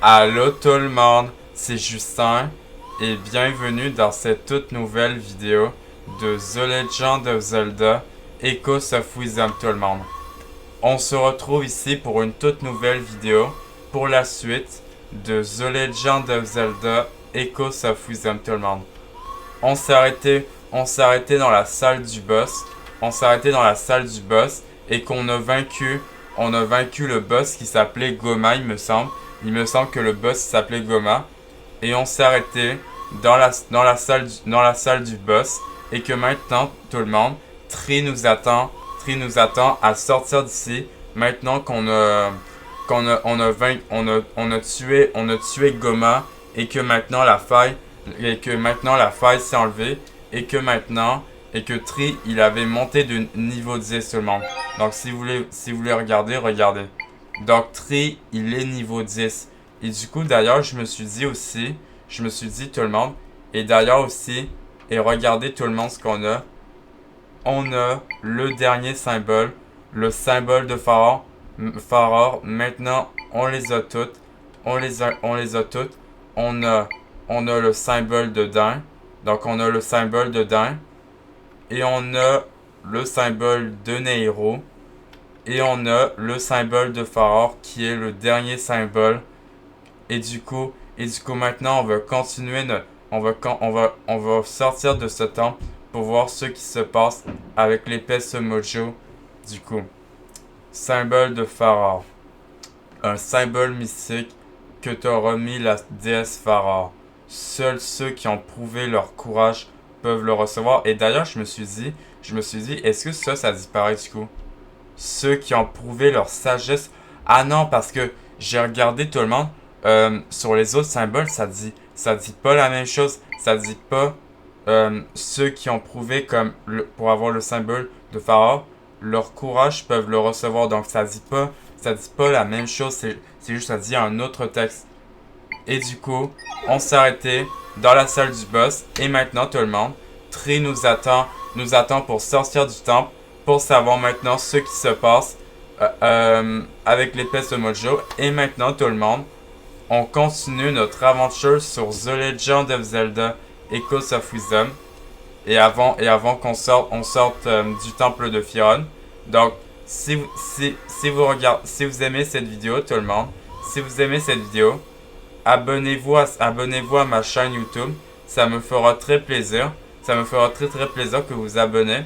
Allô tout le monde, c'est Justin et bienvenue dans cette toute nouvelle vidéo de The Legend of Zelda Echoes of Wisdom tout le monde. On se retrouve ici pour une toute nouvelle vidéo pour la suite de The Legend of Zelda Echoes of Wisdom tout le monde. On s'est arrêté dans la salle du boss. On s'est arrêté dans la salle du boss et on a vaincu le boss qui s'appelait Goma, il me semble. Il me semble que le boss s'appelait Goma. Et on s'est arrêté dans la salle du boss. Et que maintenant, tout le monde, Tri nous attend à sortir d'ici. Maintenant on a tué Goma. Et que maintenant la faille s'est enlevée. Et que Tri, il avait monté de niveau 10 seulement. Donc si vous voulez regarder, regardez. Donc Tri, il est niveau 10. Et du coup, d'ailleurs, je me suis dit tout le monde, et d'ailleurs aussi, et regardez tout le monde ce qu'on a. On a le dernier symbole, le symbole de Pharaon. Maintenant, on les a toutes. On les a toutes. On a, on a le symbole de Dain. Donc on a le symbole de Dain. Et on a le symbole de Nehiro. Et on a le symbole de Pharaon qui est le dernier symbole. Et du coup maintenant on va continuer on va sortir de ce temple pour voir ce qui se passe avec l'épée Mojo. Du coup, symbole de Pharaon. Un symbole mystique que t'a remis la déesse Pharaon. Seuls ceux qui ont prouvé leur courage peuvent le recevoir. Et d'ailleurs, je me suis dit, est-ce que ça disparaît du coup? Ceux qui ont prouvé leur sagesse. Ah non, parce que j'ai regardé tout le monde. Sur les autres symboles, ça dit pas la même chose. Ça dit pas ceux qui ont prouvé pour avoir le symbole de Pharaon, leur courage peuvent le recevoir. Donc ça dit pas la même chose. C'est juste ça dit un autre texte. Et du coup, on s'est arrêté dans la salle du boss. Et maintenant tout le monde, Tri nous attend pour sortir du temple, pour savoir maintenant ce qui se passe avec l'épée de Mojo. Et maintenant tout le monde, on continue notre aventure sur The Legend of Zelda Echoes of Wisdom. Et avant qu'on sorte du temple de Firon. Donc, si vous aimez cette vidéo, tout le monde, si vous aimez cette vidéo, abonnez-vous à ma chaîne YouTube. Ça me fera très plaisir. Ça me fera très plaisir que vous abonnez.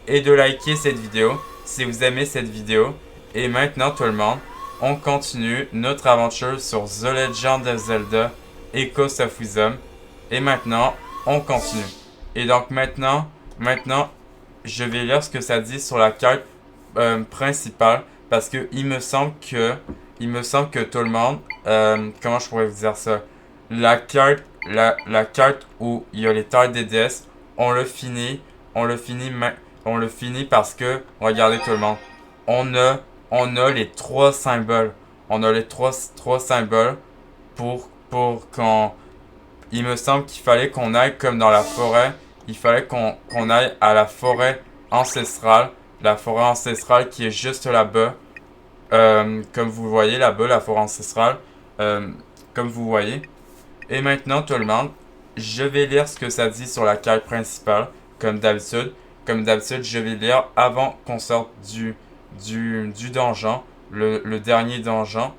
Et de liker cette vidéo si vous aimez cette vidéo. Et maintenant tout le monde, on continue notre aventure sur The Legend of Zelda Echoes of Wisdom. Et maintenant, on continue. Et donc maintenant, je vais lire ce que ça dit sur la carte principale. Parce que il me semble que tout le monde, comment je pourrais vous dire ça? La carte où il y a les terres des déesses, on le finit parce que, regardez tout le monde, on a les trois symboles. On a les trois symboles pour qu'on... Il me semble qu'il fallait qu'on aille comme dans la forêt. Il fallait qu'on aille à la forêt ancestrale. La forêt ancestrale qui est juste là-bas. Comme vous voyez là-bas, la forêt ancestrale. Comme vous voyez. Et maintenant tout le monde, je vais lire ce que ça dit sur la carte principale. Comme d'habitude. Je vais lire avant qu'on sorte du donjon, le dernier donjon.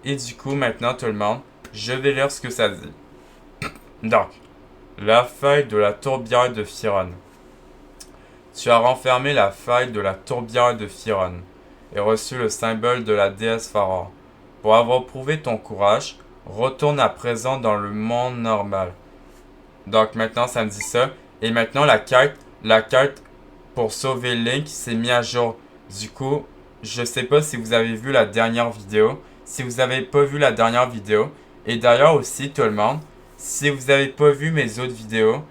Et du coup, maintenant tout le monde, je vais lire ce que ça dit. Donc, la faille de la tourbière de Firon. Tu as renfermé la faille de la tourbière de Firon et reçu le symbole de la déesse Pharaon. Pour avoir prouvé ton courage, retourne à présent dans le monde normal. Donc maintenant ça me dit ça. Et maintenant la carte pour sauver Link s'est mise à jour. Du coup, je sais pas si vous avez vu la dernière vidéo. Si vous avez pas vu la dernière vidéo. Et d'ailleurs aussi tout le monde, si vous avez pas vu mes autres vidéos,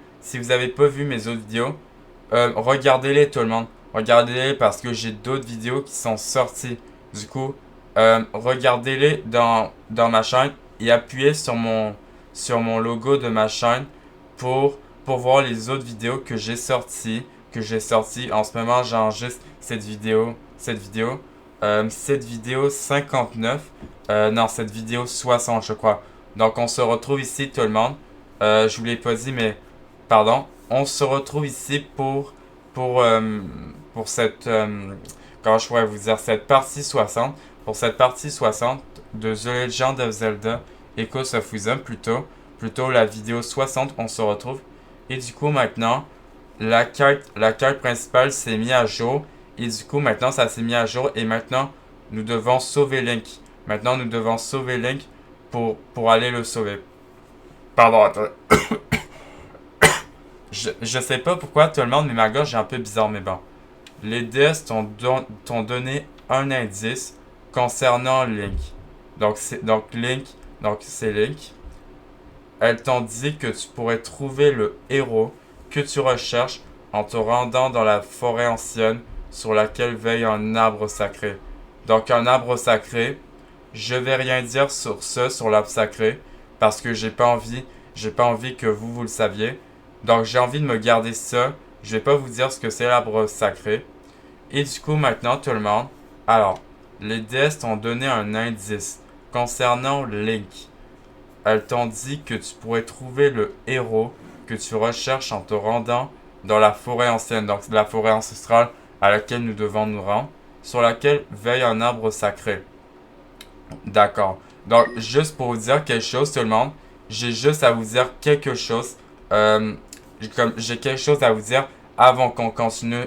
regardez-les tout le monde. Regardez-les parce que j'ai d'autres vidéos qui sont sorties. Du coup, regardez-les dans ma chaîne et appuyez sur mon logo de ma chaîne pour voir les autres vidéos que j'ai sorties. En ce moment, j'enregistre cette vidéo. cette vidéo 59. Non, cette vidéo 60, je crois. Donc, on se retrouve ici, tout le monde. Je vous l'ai pas dit, mais... Pardon. On se retrouve ici pour cette... comment je pourrais vous dire? Cette partie 60. Pour cette partie 60 de The Legend of Zelda Echoes of Wisdom, plutôt la vidéo 60, on se retrouve. Et du coup, maintenant, la carte principale s'est mise à jour. Et du coup, maintenant, ça s'est mis à jour. Et maintenant, nous devons sauver Link. Maintenant, nous devons sauver Link pour aller le sauver. Pardon, attends. je sais pas pourquoi tout le monde, mais ma gorge est un peu bizarre, mais bon. Les DS t'ont donné un indice concernant Link. Donc, c'est Link. Elles t'ont dit que tu pourrais trouver le héros que tu recherches en te rendant dans la forêt ancienne sur laquelle veille un arbre sacré. Donc un arbre sacré, je vais rien dire sur l'arbre sacré parce que j'ai pas envie que vous le saviez. Donc j'ai envie de me garder ça. Je vais pas vous dire ce que c'est l'arbre sacré. Et du coup maintenant tout le monde. Alors, les déesses t'ont donné un indice concernant Link. Elles t'ont dit que tu pourrais trouver le héros que tu recherches en te rendant dans la forêt ancienne, donc la forêt ancestrale à laquelle nous devons nous rendre, sur laquelle veille un arbre sacré. D'accord. Donc, juste pour vous dire quelque chose, tout le monde, j'ai juste à vous dire quelque chose. J'ai quelque chose à vous dire avant qu'on continue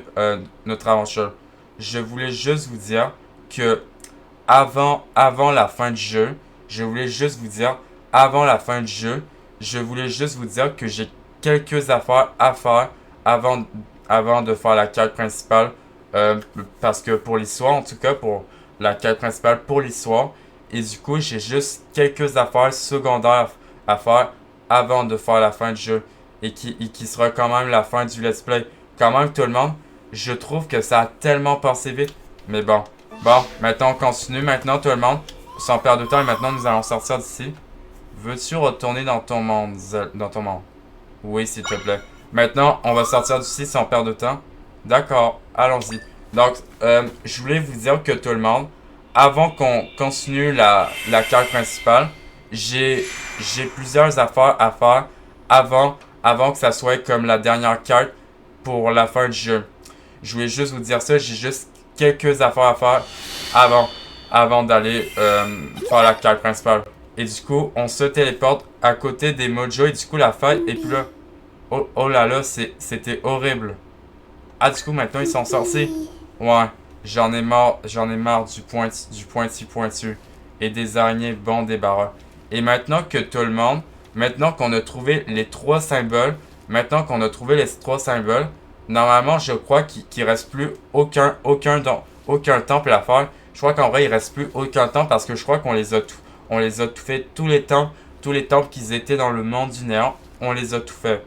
notre aventure. Je voulais juste vous dire que avant la fin du jeu, je voulais juste vous dire que j'ai quelques affaires à faire avant de faire la quête principale. Parce que pour l'histoire, en tout cas pour la quête principale pour l'histoire. Et du coup, j'ai juste quelques affaires secondaires à faire avant de faire la fin du jeu. Et qui sera quand même la fin du let's play. Quand même tout le monde, je trouve que ça a tellement passé vite. Mais bon. Bon, maintenant on continue. Maintenant tout le monde, sans perdre de temps, et maintenant nous allons sortir d'ici. Veux-tu retourner dans ton monde, Oui, s'il te plaît. Maintenant, on va sortir d'ici sans perdre de temps. D'accord, allons-y. Donc, je voulais vous dire que tout le monde, avant qu'on continue la carte principale, j'ai plusieurs affaires à faire avant que ça soit comme la dernière carte pour la fin du jeu. Je voulais juste vous dire ça, j'ai juste quelques affaires à faire avant d'aller faire la carte principale. Et du coup, on se téléporte à côté des Mojo et du coup, la fête est plus là. Oh là là, c'était horrible. Ah, du coup, maintenant, ils sont sortis. Ouais, j'en ai marre du pointu et des araignées bon débarras. Et maintenant que tout le monde, maintenant qu'on a trouvé les trois symboles, normalement, je crois qu'il reste plus aucun temple à faire. Je crois qu'en vrai, il reste plus aucun temple parce que je crois qu'on les a tout fait, tous les temples qui étaient dans le monde du néant, on les a tout fait.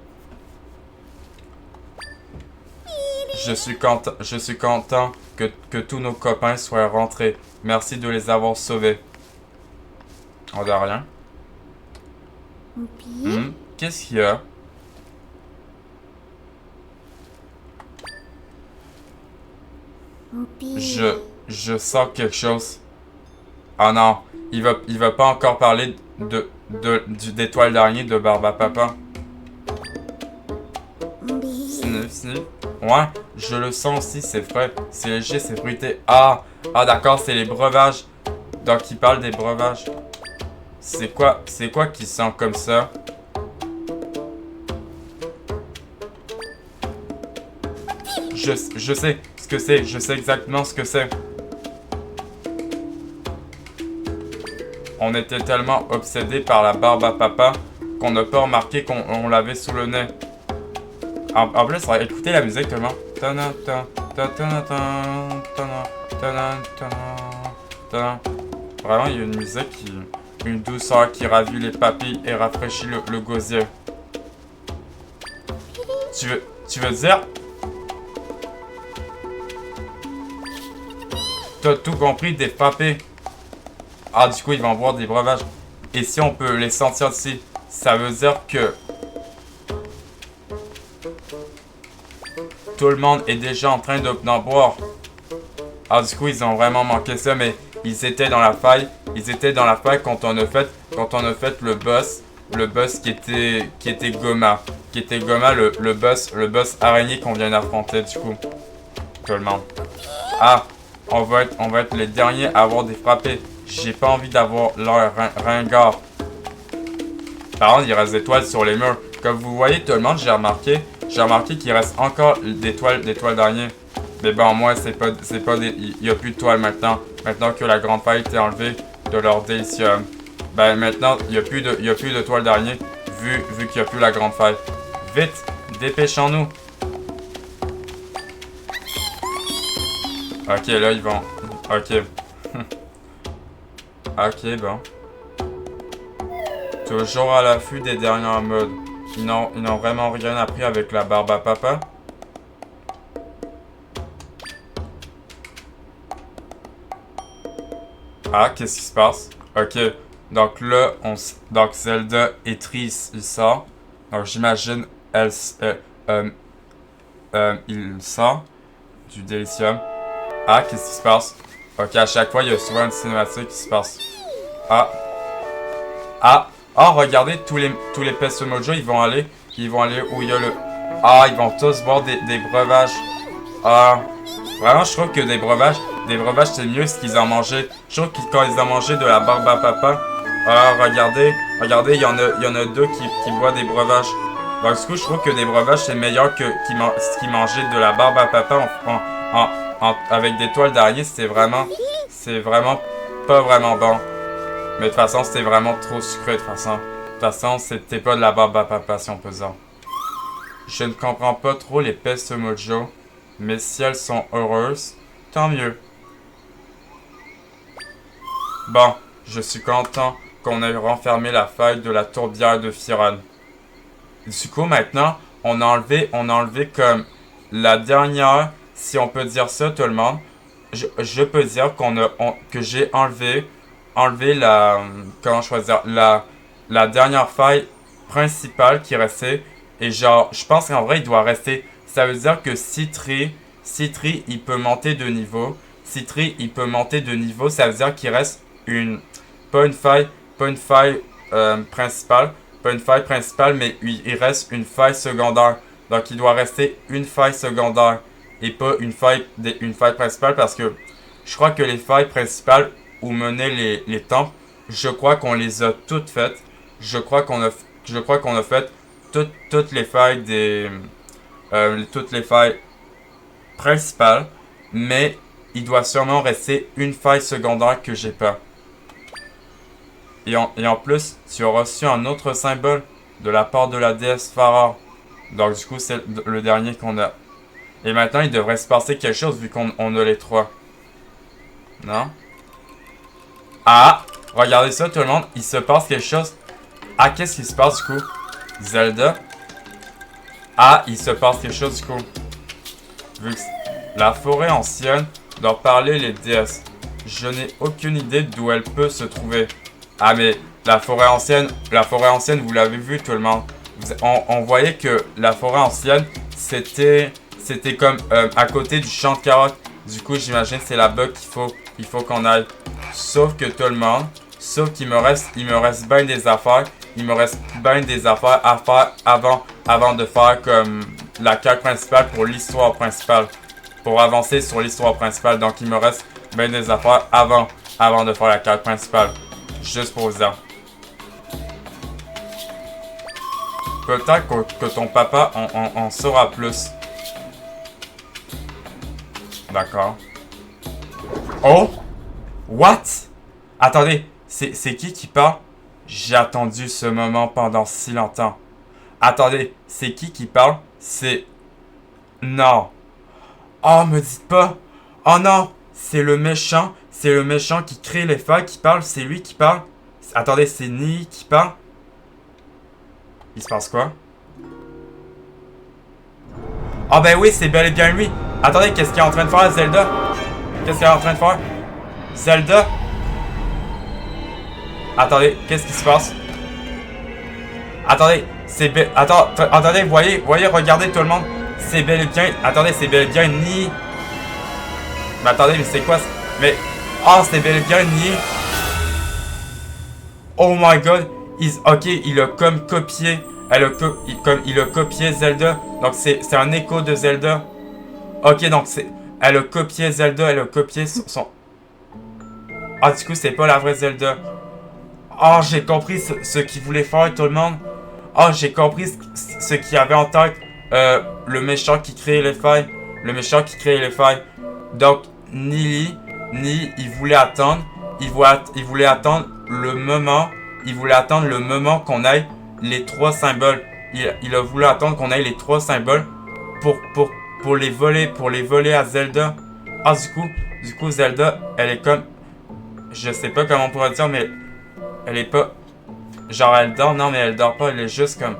Je suis content que tous nos copains soient rentrés. Merci de les avoir sauvés. On de rien. Qu'est-ce qu'il y a? Je sens quelque chose. Ah non, il va pas encore parler d'étoile d'araignée de Barbapapa. Sniff. Ouais, je le sens aussi, c'est frais. C'est léger, c'est fruité. Ah d'accord, c'est les breuvages. Donc il parle des breuvages. C'est quoi qui sent comme ça? Je sais ce que c'est, je sais exactement ce que c'est. On était tellement obsédés par la barbe à papa qu'on n'a pas remarqué qu'on l'avait sous le nez. En plus, écoutez la musique tellement. Vraiment, il y a une musique une douceur qui ravit les papilles et rafraîchit le gosier. Tu veux dire? T'as tout compris des papilles. Ah, du coup, ils vont boire des breuvages. Et si on peut les sentir d'ici, ça veut dire que tout le monde est déjà en train d'en boire. Ah, du coup, ils ont vraiment manqué ça, mais ils étaient dans la faille. Ils étaient dans la faille quand on a fait le boss qui était Goma. Qui était Goma, le boss araignée qu'on vient d'affronter, du coup. Tout le monde. Ah, on va être les derniers à avoir des frappés. J'ai pas envie d'avoir leur ringard. Par contre, il reste des toiles sur les murs. Comme vous voyez, tout le monde, j'ai remarqué qu'il reste encore des toiles d'araignées. Mais bon, moi, il n'y a plus de toiles maintenant. Maintenant que la grande faille était enlevée de leur délicium. Ben, maintenant, il n'y a plus de toiles d'araignée, vu qu'il n'y a plus la grande faille. Vite, dépêchons-nous. Ok, là, ils vont... Ok. Ok, bon. Toujours à l'affût des dernières modes. Ils n'ont vraiment rien appris avec la barbe à papa. Ah, qu'est-ce qui se passe? Ok, donc là, donc Zelda et Triss, il sort. Donc j'imagine, il sort du délicium. Ah, qu'est-ce qui se passe? Ok, à chaque fois, il y a souvent une cinématique qui se passe. Ah. Ah. Ah, regardez, tous les Pesto Mojo, ils vont aller où il y a le... Ah, ils vont tous boire des breuvages. Ah. Vraiment, je trouve que des breuvages, c'est mieux ce qu'ils ont mangé. Je trouve que quand ils ont mangé de la barbe à papa, regardez, il y en a deux qui boivent des breuvages. Donc, du coup, je trouve que des breuvages, c'est meilleur que ce qu'ils mangeaient de la barbe à papa avec des toiles d'araignée. C'est vraiment pas vraiment bon. Mais de toute façon, c'était vraiment trop sucré, de toute façon, c'était pas de la barbe à papa, si on peut dire. Je ne comprends pas trop les Pesto Mojo. Mais si elles sont heureuses, tant mieux. Bon, je suis content qu'on ait renfermé la faille de la tourbière de Firon. Du coup, maintenant, on a enlevé comme la dernière, si on peut dire ça, tout le monde. Je peux dire que j'ai enlevé la, comment choisir, la dernière faille principale qui restait. Et genre, je pense qu'en vrai, il doit rester. Ça veut dire que Citri, il peut monter de niveau. Citri, il peut monter de niveau. Ça veut dire qu'il reste pas une faille principale. Pas une faille principale, mais il reste une faille secondaire. Donc, il doit rester une faille secondaire. Et pas une faille principale parce que je crois que les failles principales où menaient les temples, je crois qu'on les a toutes faites. Je crois qu'on a fait toutes les failles toutes les failles principales, mais il doit sûrement rester une faille secondaire que j'ai pas. Et en plus, tu as reçu un autre symbole de la part de la déesse Farah. Donc du coup, c'est le dernier qu'on a. Et maintenant, il devrait se passer quelque chose vu qu'on a les trois. Non? Ah! Regardez ça tout le monde, il se passe quelque chose. Ah, qu'est-ce qui se passe du coup? Zelda? Ah, il se passe quelque chose du coup. Vu que la forêt ancienne doit parler les déesses. Je n'ai aucune idée d'où elle peut se trouver. Ah mais la forêt ancienne, vous l'avez vu tout le monde. On voyait que la forêt ancienne, c'était comme à côté du champ de carottes. Du coup, j'imagine que c'est là-bas qu'il faut qu'on aille. Sauf que tout le monde, sauf qu'il me reste bien des affaires. Il me reste bien des affaires à faire avant de faire comme la quête principale pour l'histoire principale. Pour avancer sur l'histoire principale. Donc il me reste bien des affaires avant de faire la quête principale. Juste pour vous dire. Peut-être que ton papa en saura plus. D'accord. Oh! What? Attendez, c'est qui parle? J'ai attendu ce moment pendant si longtemps. Attendez, c'est qui parle? C'est... Non. Oh, me dites pas. Oh non, c'est le méchant qui crée les failles qui parle. C'est lui qui parle. Attendez, c'est Nii qui parle. Il se passe quoi? Oh ben oui, c'est bel et bien lui. Attendez, qu'est-ce qu'il est en train de faire, Zelda? Qu'est-ce qu'elle est en train de faire? Zelda? Attendez, qu'est-ce qui se passe? Attendez, attendez, voyez, regardez tout le monde. C'est bel et bien... Attendez, c'est bel et bien Nii. Mais attendez, mais c'est quoi? Mais... Ah, c'est bel et bien nié. Oh my god. Ok, il a comme copié. Il a copié Zelda. Donc c'est un écho de Zelda. Ok, donc c'est... Elle a copié Zelda, elle a copié son... Ah, du coup, c'est pas la vraie Zelda. Ah, j'ai compris ce qu'il voulait faire, tout le monde. Ah, j'ai compris ce qu'il avait en tête. Le méchant qui créait les failles. Le méchant qui créait les failles. Donc, Nili, il voulait attendre. Il voulait attendre le moment. Il voulait attendre le moment qu'on ait les 3 symboles. Il a voulu attendre qu'on ait les 3 symboles pour les voler à Zelda. Ah, du coup, Zelda, elle est comme... Je sais pas comment on pourrait dire, mais... Elle est pas... Genre, elle dort, non, mais elle dort pas, elle est juste comme...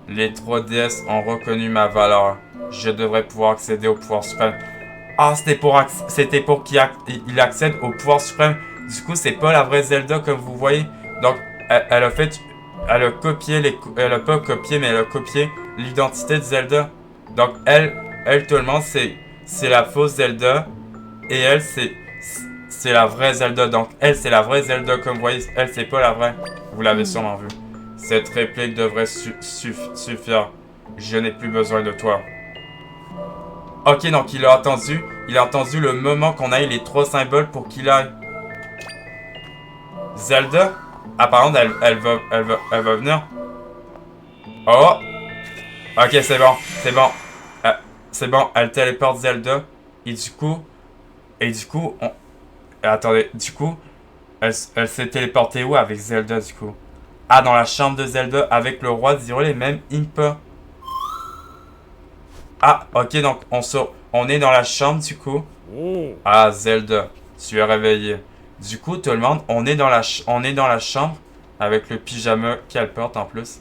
Les 3 déesses ont reconnu ma valeur. Je devrais pouvoir accéder au pouvoir suprême. Ah, c'était pour qu'il accède au pouvoir suprême. Du coup, c'est pas la vraie Zelda, comme vous voyez. Donc, elle a fait... Elle a copié les... Elle a pas copié, mais elle a copié l'identité de Zelda. Donc, elle, tout le monde, c'est la fausse Zelda. Et elle, c'est la vraie Zelda. Donc, elle, c'est la vraie Zelda, comme vous voyez. Elle, c'est pas la vraie. Vous l'avez sûrement vu. Cette réplique devrait suffire. Je n'ai plus besoin de toi. Ok, donc il a attendu le moment qu'on ait les 3 symboles pour qu'il aille. Zelda? Ah, par contre, elle va venir. Oh! Ok, c'est bon. C'est bon, elle téléporte Zelda. Et du coup, attendez, du coup, elle s'est téléportée où avec Zelda, du coup? Ah, dans la chambre de Zelda avec le roi d'Hyrule et même Impa. Ah, ok, donc on est dans la chambre, du coup. Ah, Zelda, tu es réveillé. Du coup, tout le monde, on est dans la chambre avec le pyjama qu'elle porte en plus.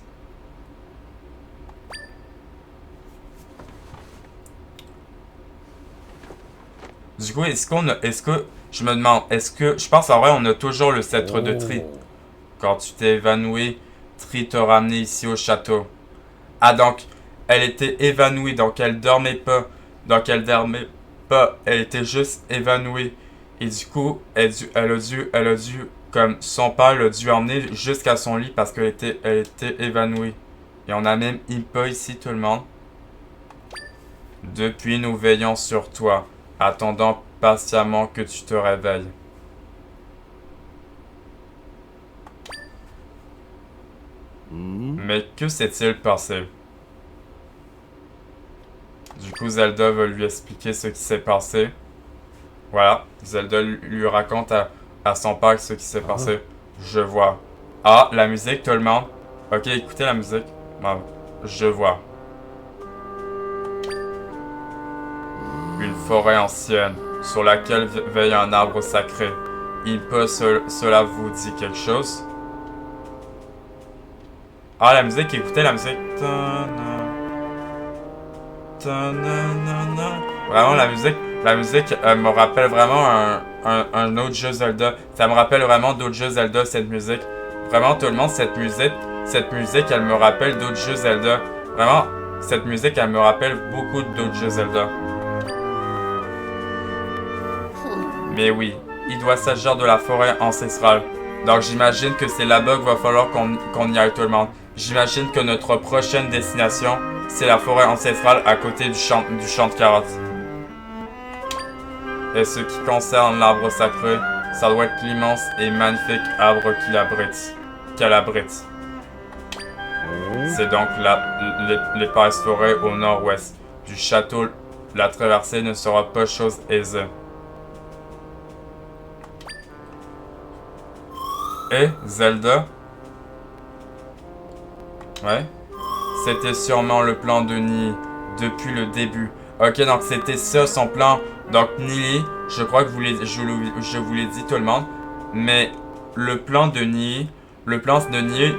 Du coup, je me demande, je pense en vrai, on a toujours le sceptre de Tri. Quand tu t'es évanoui, Tri t'a ramené ici au château. Ah, donc, elle était évanouie, donc elle dormait pas. Elle était juste évanouie. Et du coup, elle a dû, comme son père l'a dû emmener jusqu'à son lit parce elle était évanouie. Et on a même Impa ici, tout le monde. Depuis, nous veillons sur toi, attendant patiemment que tu te réveilles. Mais que s'est-il passé? Du coup, Zelda va lui expliquer ce qui s'est passé. Voilà, Zelda lui raconte à son père ce qui s'est passé. Je vois. Ah, la musique, tout le monde. Ok, écoutez la musique. Bon, je vois. Une forêt ancienne, sur laquelle veille un arbre sacré. Cela vous dit quelque chose? Ah, la musique, écoutez la musique. Vraiment, la musique me rappelle vraiment un autre jeu Zelda. Ça me rappelle vraiment d'autres jeux Zelda, cette musique. Vraiment, tout le monde, cette musique, elle me rappelle d'autres jeux Zelda. Vraiment, cette musique, elle me rappelle beaucoup d'autres jeux Zelda. Mais oui, il doit s'agir de la forêt ancestrale. Donc j'imagine que c'est là-bas qu'il va falloir qu'on y aille, tout le monde. J'imagine que notre prochaine destination, c'est la forêt ancestrale à côté du champ de carottes. Et ce qui concerne l'arbre sacré, ça doit être l'immense et magnifique arbre qu'elle abrite. C'est donc l'épaisse forêt au nord-ouest du château. La traversée ne sera pas chose aisée. Et Zelda? Ouais. C'était sûrement le plan de Nili depuis le début. Ok, donc c'était ça son plan. Donc Nili, je crois que je vous l'ai dit tout le monde. Mais le plan de Nili,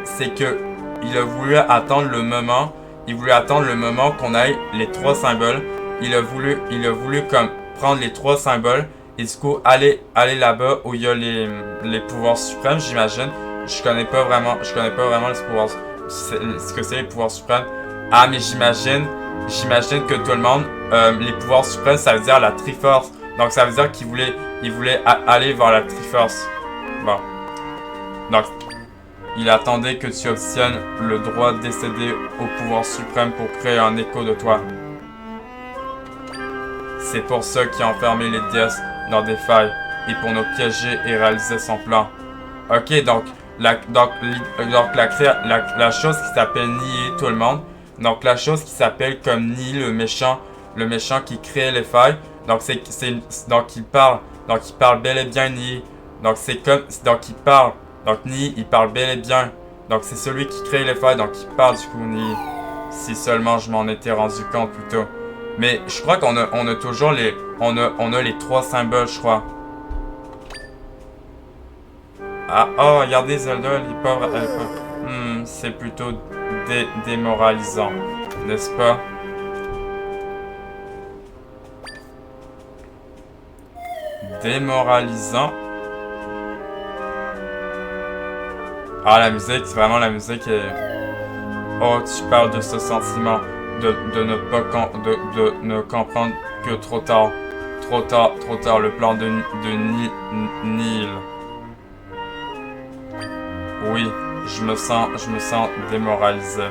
c'est que il a voulu attendre le moment. Il voulait attendre le moment qu'on ait les 3 symboles. Il a voulu comme prendre les 3 symboles. Et du coup, aller là-bas où il y a les pouvoirs suprêmes, j'imagine. Je connais pas vraiment les pouvoirs, ce que c'est les pouvoirs suprêmes. Ah, mais j'imagine que tout le monde, les pouvoirs suprêmes, ça veut dire la Triforce. Donc ça veut dire il voulait aller vers la Triforce. Bon. Donc, il attendait que tu obtiennes le droit d'accéder au pouvoir suprême pour créer un écho de toi. C'est pour ça qu'il a enfermé les déesses dans des failles et pour nous piéger et réaliser son plan. Ok, donc la chose qui s'appelle Nii, tout le monde. Donc la chose qui s'appelle comme Nii, le méchant qui crée les failles. Donc donc il parle bel et bien Nii. Donc il parle. Donc Nii, il parle bel et bien. Donc c'est celui qui crée les failles, donc il parle du coup Nii. Si seulement je m'en étais rendu compte plus tôt. Mais je crois qu'on a toujours les. On a les 3 symboles, je crois. Ah, oh, regardez Zelda, les pauvres. C'est plutôt démoralisant, n'est-ce pas? Démoralisant. Ah, la musique, vraiment la musique est... Oh, tu parles de ce sentiment de ne comprendre que trop tard. Trop tard, le plan de Nil. Oui, je me sens démoralisé.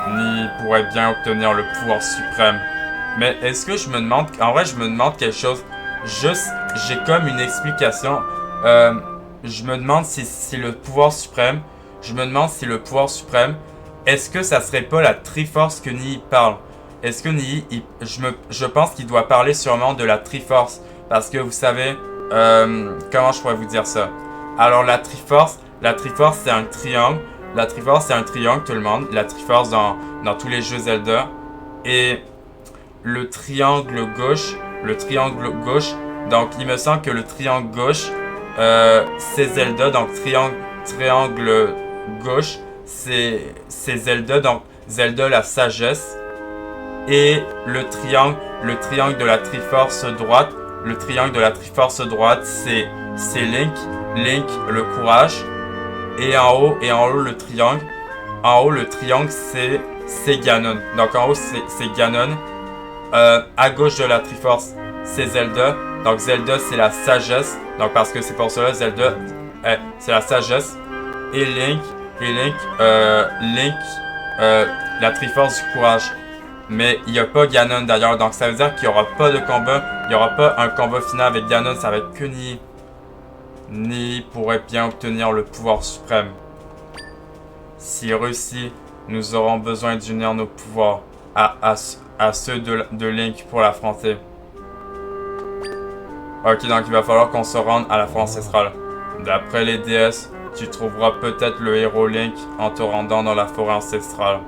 Nil pourrait bien obtenir le pouvoir suprême. Mais est-ce que je me demande... En vrai, je me demande quelque chose. Juste, j'ai comme une explication. Je me demande si le pouvoir suprême... Est-ce que ça serait pas la Triforce que Nii parle? Est-ce que Nii... Je pense qu'il doit parler sûrement de la Triforce. Parce que vous savez... comment je pourrais vous dire ça? Alors la Triforce c'est un triangle. La Triforce c'est un triangle, tout le monde. La Triforce dans tous les jeux Zelda. Et le triangle gauche, donc il me semble que le triangle gauche, c'est Zelda, donc triangle gauche, c'est Zelda, donc Zelda la sagesse. Et le triangle de la Triforce droite, c'est Link le courage. Et en haut le triangle c'est Ganon. Donc en haut c'est Ganon. À gauche de la Triforce, c'est Zelda. Donc Zelda, c'est la sagesse. Donc parce que c'est pour cela Zelda, c'est la sagesse. Et Link, la Triforce du courage. Mais il n'y a pas Ganon d'ailleurs. Donc ça veut dire qu'il n'y aura pas de combat. Il n'y aura pas un combat final avec Ganon. Ça va être que Nii. Nii pourrait bien obtenir le pouvoir suprême. S'il réussit, nous aurons besoin d'unir nos pouvoirs à ceux de Link pour l'affronter. Ok, donc il va falloir qu'on se rende à la forêt ancestrale. D'après les déesses, tu trouveras peut-être le héros Link en te rendant dans la forêt ancestrale.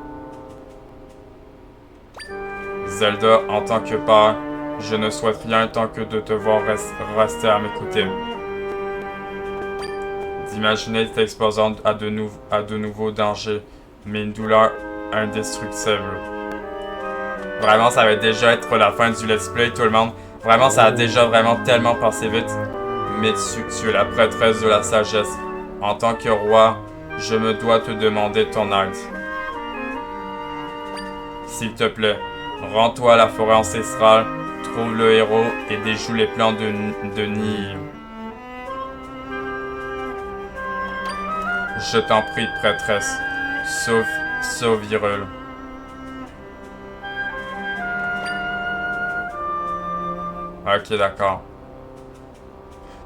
Zelda, en tant que père, je ne souhaite rien tant que de te voir rester à mes côtés. D'imaginer t'exposant à de nouveaux dangers, mais une douleur indestructible. Vraiment, ça va déjà être la fin du let's play, tout le monde. Vraiment, ça a déjà vraiment tellement passé vite. Mais tu es la prêtresse de la sagesse. En tant que roi, je me dois te demander ton aide. S'il te plaît, rends-toi à la forêt ancestrale, trouve le héros et déjoue les plans de Nii. Je t'en prie, prêtresse. Sauve Hyrule. Ok, d'accord.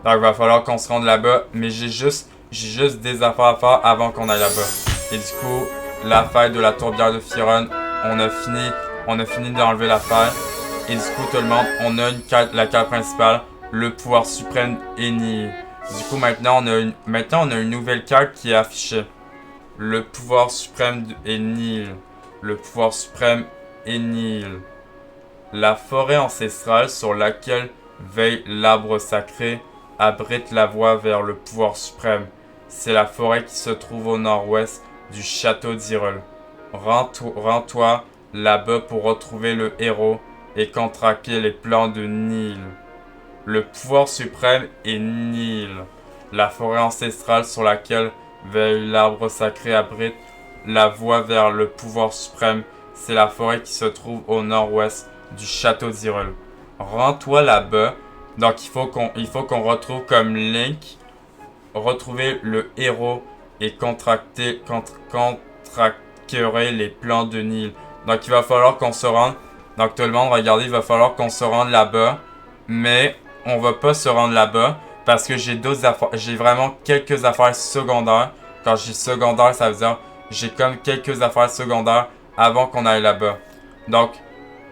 Donc, il va falloir qu'on se rende là-bas. Mais j'ai juste des affaires à faire avant qu'on aille là-bas. Et du coup, la faille de la tourbière de Firon, on a fini d'enlever la faille. Et du coup, tout le monde, on a la quête principale, le pouvoir suprême est Nii. Du coup, maintenant, on a une nouvelle carte qui est affichée. Le pouvoir suprême est Nii. Le pouvoir suprême est Nii. La forêt ancestrale sur laquelle veille l'arbre sacré abrite la voie vers le pouvoir suprême. C'est la forêt qui se trouve au nord-ouest du château d'Hyrule. Rends-toi là-bas pour retrouver le héros et contraquer les plans de Nii. Le pouvoir suprême est Nii. La forêt ancestrale sur laquelle veille l'arbre sacré abrite la voie vers le pouvoir suprême. c'est la forêt qui se trouve au nord-ouest du château d'Hyrule. Rends-toi là-bas. Donc, il faut qu'on retrouve comme Link, retrouver le héros et contracter les plans de Nil. Donc, il va falloir qu'on se rende. Donc, tout le monde, regardez, il va falloir qu'on se rende là-bas. Mais, on va pas se rendre là-bas parce que j'ai d'autres affaires. J'ai vraiment quelques affaires secondaires. Quand je dis secondaire, ça veut dire j'ai comme quelques affaires secondaires avant qu'on aille là-bas. Donc,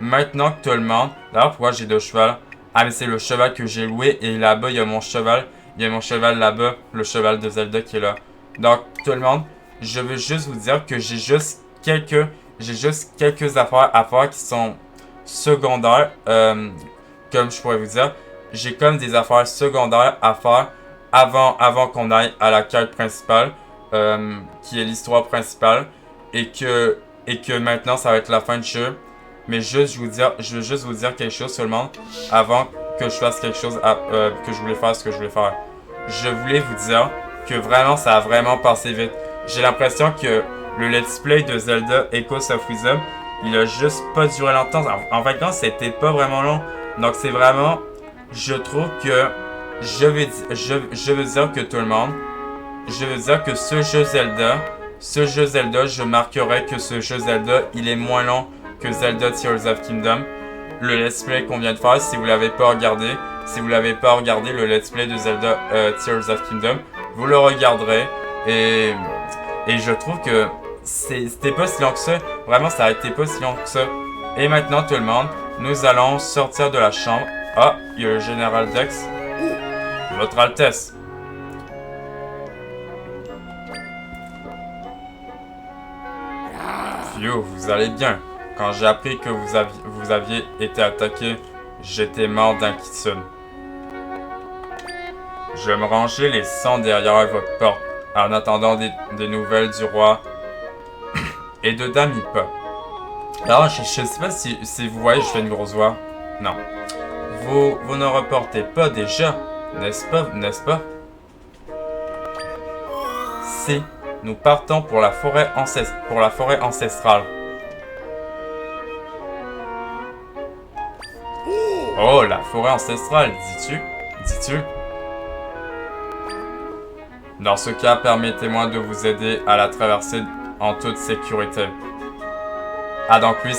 maintenant que tout le monde... D'ailleurs, pourquoi j'ai 2 chevals? Ah, mais c'est le cheval que j'ai loué. Et là-bas, il y a mon cheval. Il y a mon cheval là-bas. Le cheval de Zelda qui est là. Donc, tout le monde, je veux juste vous dire que j'ai juste quelques affaires à faire qui sont secondaires. Comme je pourrais vous dire, j'ai comme des affaires secondaires à faire avant qu'on aille à la quête principale. Qui est l'histoire principale. Et que maintenant, ça va être la fin du jeu. Mais je veux juste vous dire quelque chose seulement avant que je fasse quelque chose que je voulais faire ce que je voulais faire. Je voulais vous dire que vraiment, ça a vraiment passé vite. J'ai l'impression que le let's play de Zelda Echoes of Wisdom, il a juste pas duré longtemps. En fait, non, c'était pas vraiment long. Donc, c'est vraiment... Je trouve que... Je veux dire que tout le monde... Je veux dire que ce jeu Zelda, je marquerai que ce jeu Zelda, il est moins long que Zelda Tears of Kingdom. Le let's play qu'on vient de faire, si vous l'avez pas regardé, le let's play de Zelda Tears of Kingdom, vous le regarderez. Et je trouve que c'était pas si long que ça. Vraiment, ça a été pas si long que ça. Et maintenant, tout le monde, nous allons sortir de la chambre. Ah, il y a le général Dex. Votre Altesse. Yo, vous allez bien. Quand j'ai appris que vous aviez été attaqué, j'étais mort d'inquiétude. Je me rangeais les sangs derrière votre porte, en attendant des nouvelles du roi et de Damipa. Alors, je sais pas si vous voyez, je fais une grosse voix. Non. Vous ne reportez pas déjà, n'est-ce pas? Si, nous partons pour la forêt ancestrale. Oh, la forêt ancestrale, dis-tu? Dans ce cas, permettez-moi de vous aider à la traverser en toute sécurité. Ah, donc lui,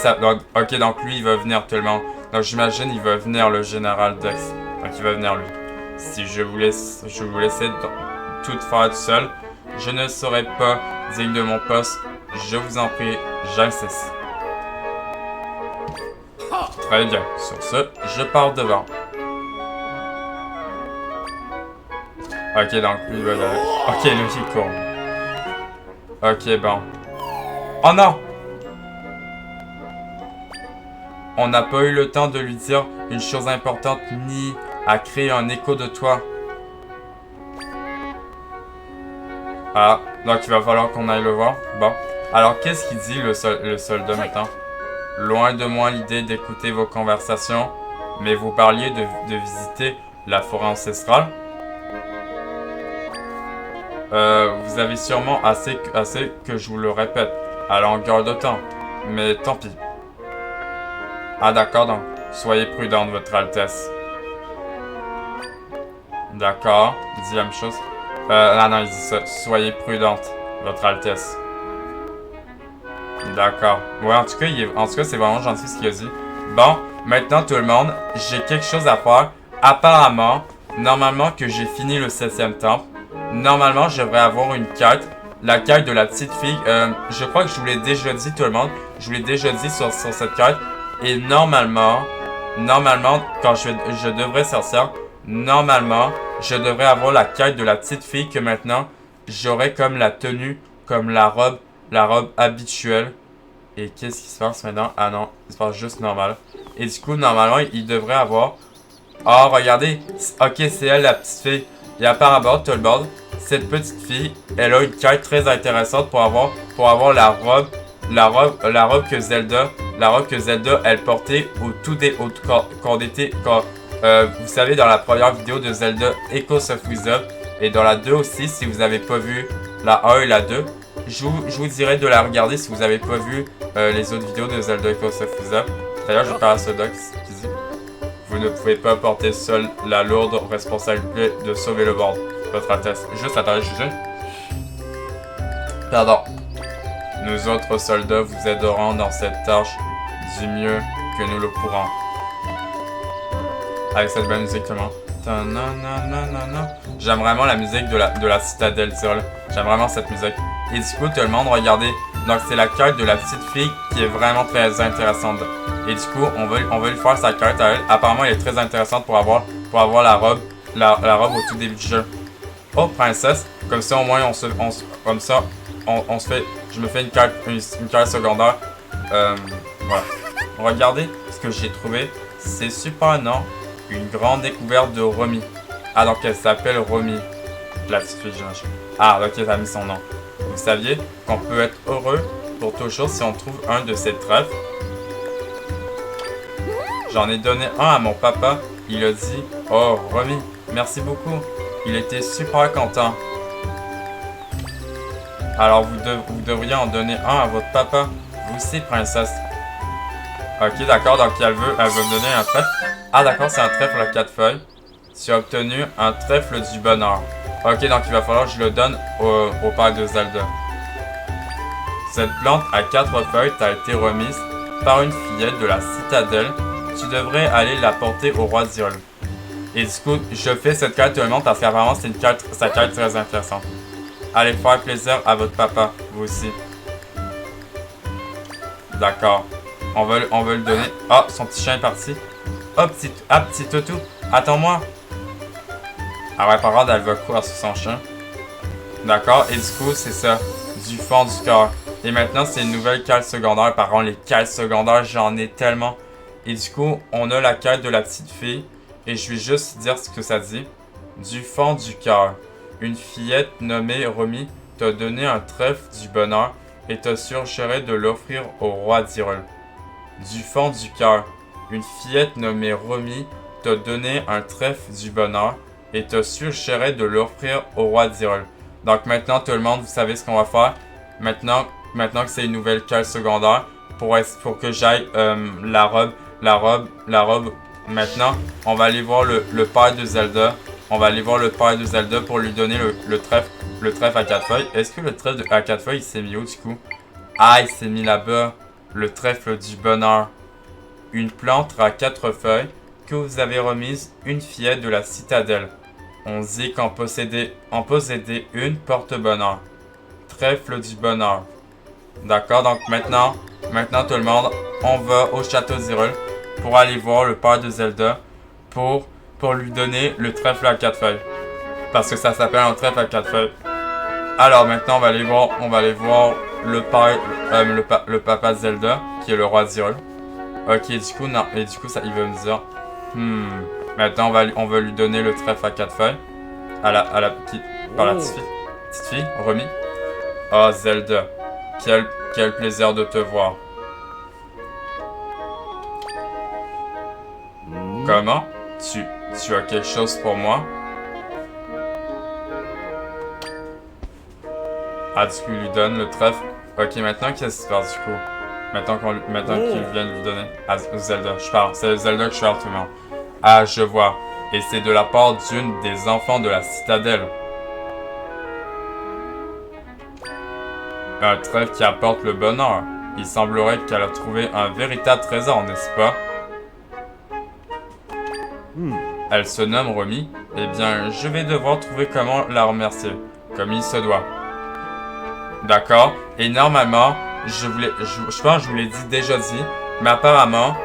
donc lui, il va venir tout le monde. Donc j'imagine, il va venir le général Dex. Donc il va venir lui. Si je vous laissais tout faire tout seul, je ne serais pas digne de mon poste. Je vous en prie, j'insiste. Très bien. Sur ce, je pars devant. Ok, donc lui, il va y aller. Ok, lui, il court. Ok, bon. Oh non! On n'a pas eu le temps de lui dire une chose importante ni à créer un écho de toi. Ah, donc il va falloir qu'on aille le voir. Bon. Alors, qu'est-ce qu'il dit le soldat maintenant? Loin de moi l'idée d'écouter vos conversations, mais vous parliez de visiter la forêt ancestrale. Vous avez sûrement assez que je vous le répète, à longueur de temps. Mais tant pis. Ah d'accord, donc, soyez prudente, votre Altesse. D'accord, il dit la même chose. Non, il dit ça. Soyez prudente, votre Altesse. D'accord. Ouais, en tout cas, c'est vraiment gentil ce qu'il a dit. Bon, maintenant tout le monde, j'ai quelque chose à faire. Apparemment, normalement que j'ai fini le 7e temple, normalement, je devrais avoir une quête. La quête de la petite fille. Je crois que je vous l'ai déjà dit, tout le monde. Je vous l'ai déjà dit sur cette quête. Et normalement, quand je devrais sortir, normalement, je devrais avoir la quête de la petite fille que maintenant, j'aurai comme la tenue, comme la robe habituelle. Et qu'est-ce qui se passe maintenant? Ah non, il se passe juste normal. Et du coup, normalement, il devrait avoir... Oh, regardez! Ok, c'est elle, la petite fille. Et apparemment, tout le monde, cette petite fille, elle a une quête très intéressante pour avoir la robe que Zelda, elle portait au tout quand vous savez, dans la première vidéo de Zelda Echoes of Wisdom, et dans la 2 aussi, si vous n'avez pas vu la 1 et la 2, je vous dirais de la regarder si vous n'avez pas vu les autres vidéos de Zelda Echoes of Fusa. D'ailleurs, je parle à ce doc qui dit vous ne pouvez pas porter seul la lourde responsabilité de sauver le monde. Votre Altesse. Juste, attendez, pardon. Nous autres soldats vous aiderons dans cette tâche du mieux que nous le pourrons. Avec cette belle musique, comment? J'aime vraiment la musique de la citadelle Tyrol. J'aime vraiment cette musique. Et du coup, tout le monde, regardez. Donc, c'est la quête de la petite fille qui est vraiment très intéressante. Et du coup, on veut lui faire sa quête à elle. Apparemment, elle est très intéressante pour avoir la robe au tout début du jeu. Oh, princesse. Comme ça, au moins, je me fais une quête secondaire. Voilà. Regardez ce que j'ai trouvé. C'est super, non? Une grande découverte de Romy. Ah, donc elle s'appelle Romy. La petite fille, j'imagine. Ah, donc elle a mis son nom. Vous saviez qu'on peut être heureux pour toujours si on trouve un de ces trèfles? J'en ai donné un à mon papa. Il a dit « Oh, Romy, merci beaucoup. » Il était super content. Alors, vous devriez en donner un à votre papa. Vous aussi, princesse. Ok, d'accord, donc elle veut me donner un trèfle. Ah, d'accord, c'est un trèfle à 4 feuilles. Tu as obtenu un trèfle du bonheur. Ok, donc il va falloir que je le donne au père de Zelda. Cette plante à 4 feuilles t'a été remise par une fillette de la citadelle. Tu devrais aller la porter au roi d'Hyrule. Et du coup, je fais cette quête tout le monde parce qu'apparemment c'est une quête très intéressante. Allez faire plaisir à votre papa, vous aussi. D'accord. On veut le donner. Ah, son petit chien est parti. Oh, petit toutou. Attends-moi. Ah ouais, par contre, elle va courir sur son chien. D'accord, et du coup, c'est ça. Du fond du cœur. Et maintenant, c'est une nouvelle quête secondaire. Par contre, les quêtes secondaires, j'en ai tellement. Et du coup, on a la quête de la petite fille. Et je vais juste dire ce que ça dit. Du fond du cœur. Une fillette nommée Romy t'a donné un trèfle du bonheur et t'a suggéré de l'offrir au roi d'Hyrule. Du fond du cœur. Une fillette nommée Romy t'a donné un trèfle du bonheur et t'a suggéré de l'offrir au roi d'Hyrule. Donc maintenant, tout le monde, vous savez ce qu'on va faire. Maintenant que c'est une nouvelle quête secondaire, pour que j'aille la robe. Maintenant, on va aller voir le père de Zelda. On va aller voir le père de Zelda pour lui donner le trèfle à 4 feuilles. Est-ce que le trèfle à 4 feuilles, il s'est mis où du coup? Ah, il s'est mis là-bas. Le trèfle du bonheur. Une plante à 4 feuilles que vous avez remise une fillette de la citadelle. On dit qu'en posséder une porte bonheur. Trèfle du bonheur. D'accord, donc maintenant tout le monde, on va au château d'Hyrule pour aller voir le père de Zelda pour lui donner le trèfle à 4 feuilles. Parce que ça s'appelle un trèfle à 4 feuilles. Alors maintenant, on va aller voir le père, le papa de Zelda, qui est le roi d'Hyrule. Ok, du coup, non. Et du coup, ça, il va me dire, maintenant, on va lui donner le trèfle à 4 feuilles. Par la petite fille, Romy. Oh, Zelda. Quel plaisir de te voir. Comment? Tu as quelque chose pour moi? Ah, du coup, il lui donne le trèfle. Ok, maintenant, qu'est-ce qui se passe du coup? Maintenant qu'il vient de lui donner. Ah, Zelda, je parle. C'est Zelda que je parle tout le monde. Ah, je vois. Et c'est de la part d'une des enfants de la citadelle. Un trèfle qui apporte le bonheur. Il semblerait qu'elle a trouvé un véritable trésor, n'est-ce pas? Elle se nomme Romy. Eh bien, je vais devoir trouver comment la remercier. Comme il se doit. D'accord. Et normalement, je pense que je vous l'ai déjà dit. Mais apparemment,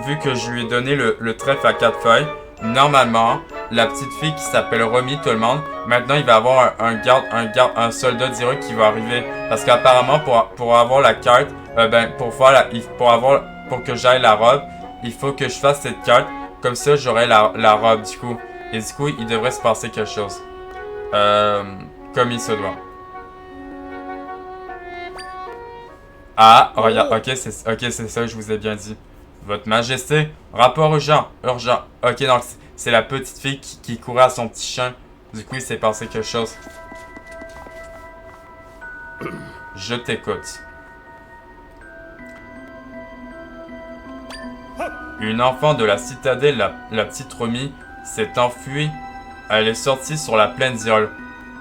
vu que je lui ai donné le trèfle à 4 feuilles, normalement, la petite fille qui s'appelle Romy, tout le monde, maintenant il va avoir un soldat d'Hyrule qui va arriver. Parce qu'apparemment, pour avoir la carte, pour que j'aille la robe, il faut que je fasse cette carte. Comme ça, j'aurai la robe du coup. Et du coup, il devrait se passer quelque chose. Comme il se doit. Ah, regarde, ok, c'est ça que je vous ai bien dit. Votre Majesté, rapport urgent. Ok, donc c'est la petite fille qui courait à son petit chien. Du coup, il s'est passé quelque chose. Je t'écoute. Une enfant de la citadelle, la petite Romy, s'est enfuie. Elle est sortie sur la plaine d'Irol.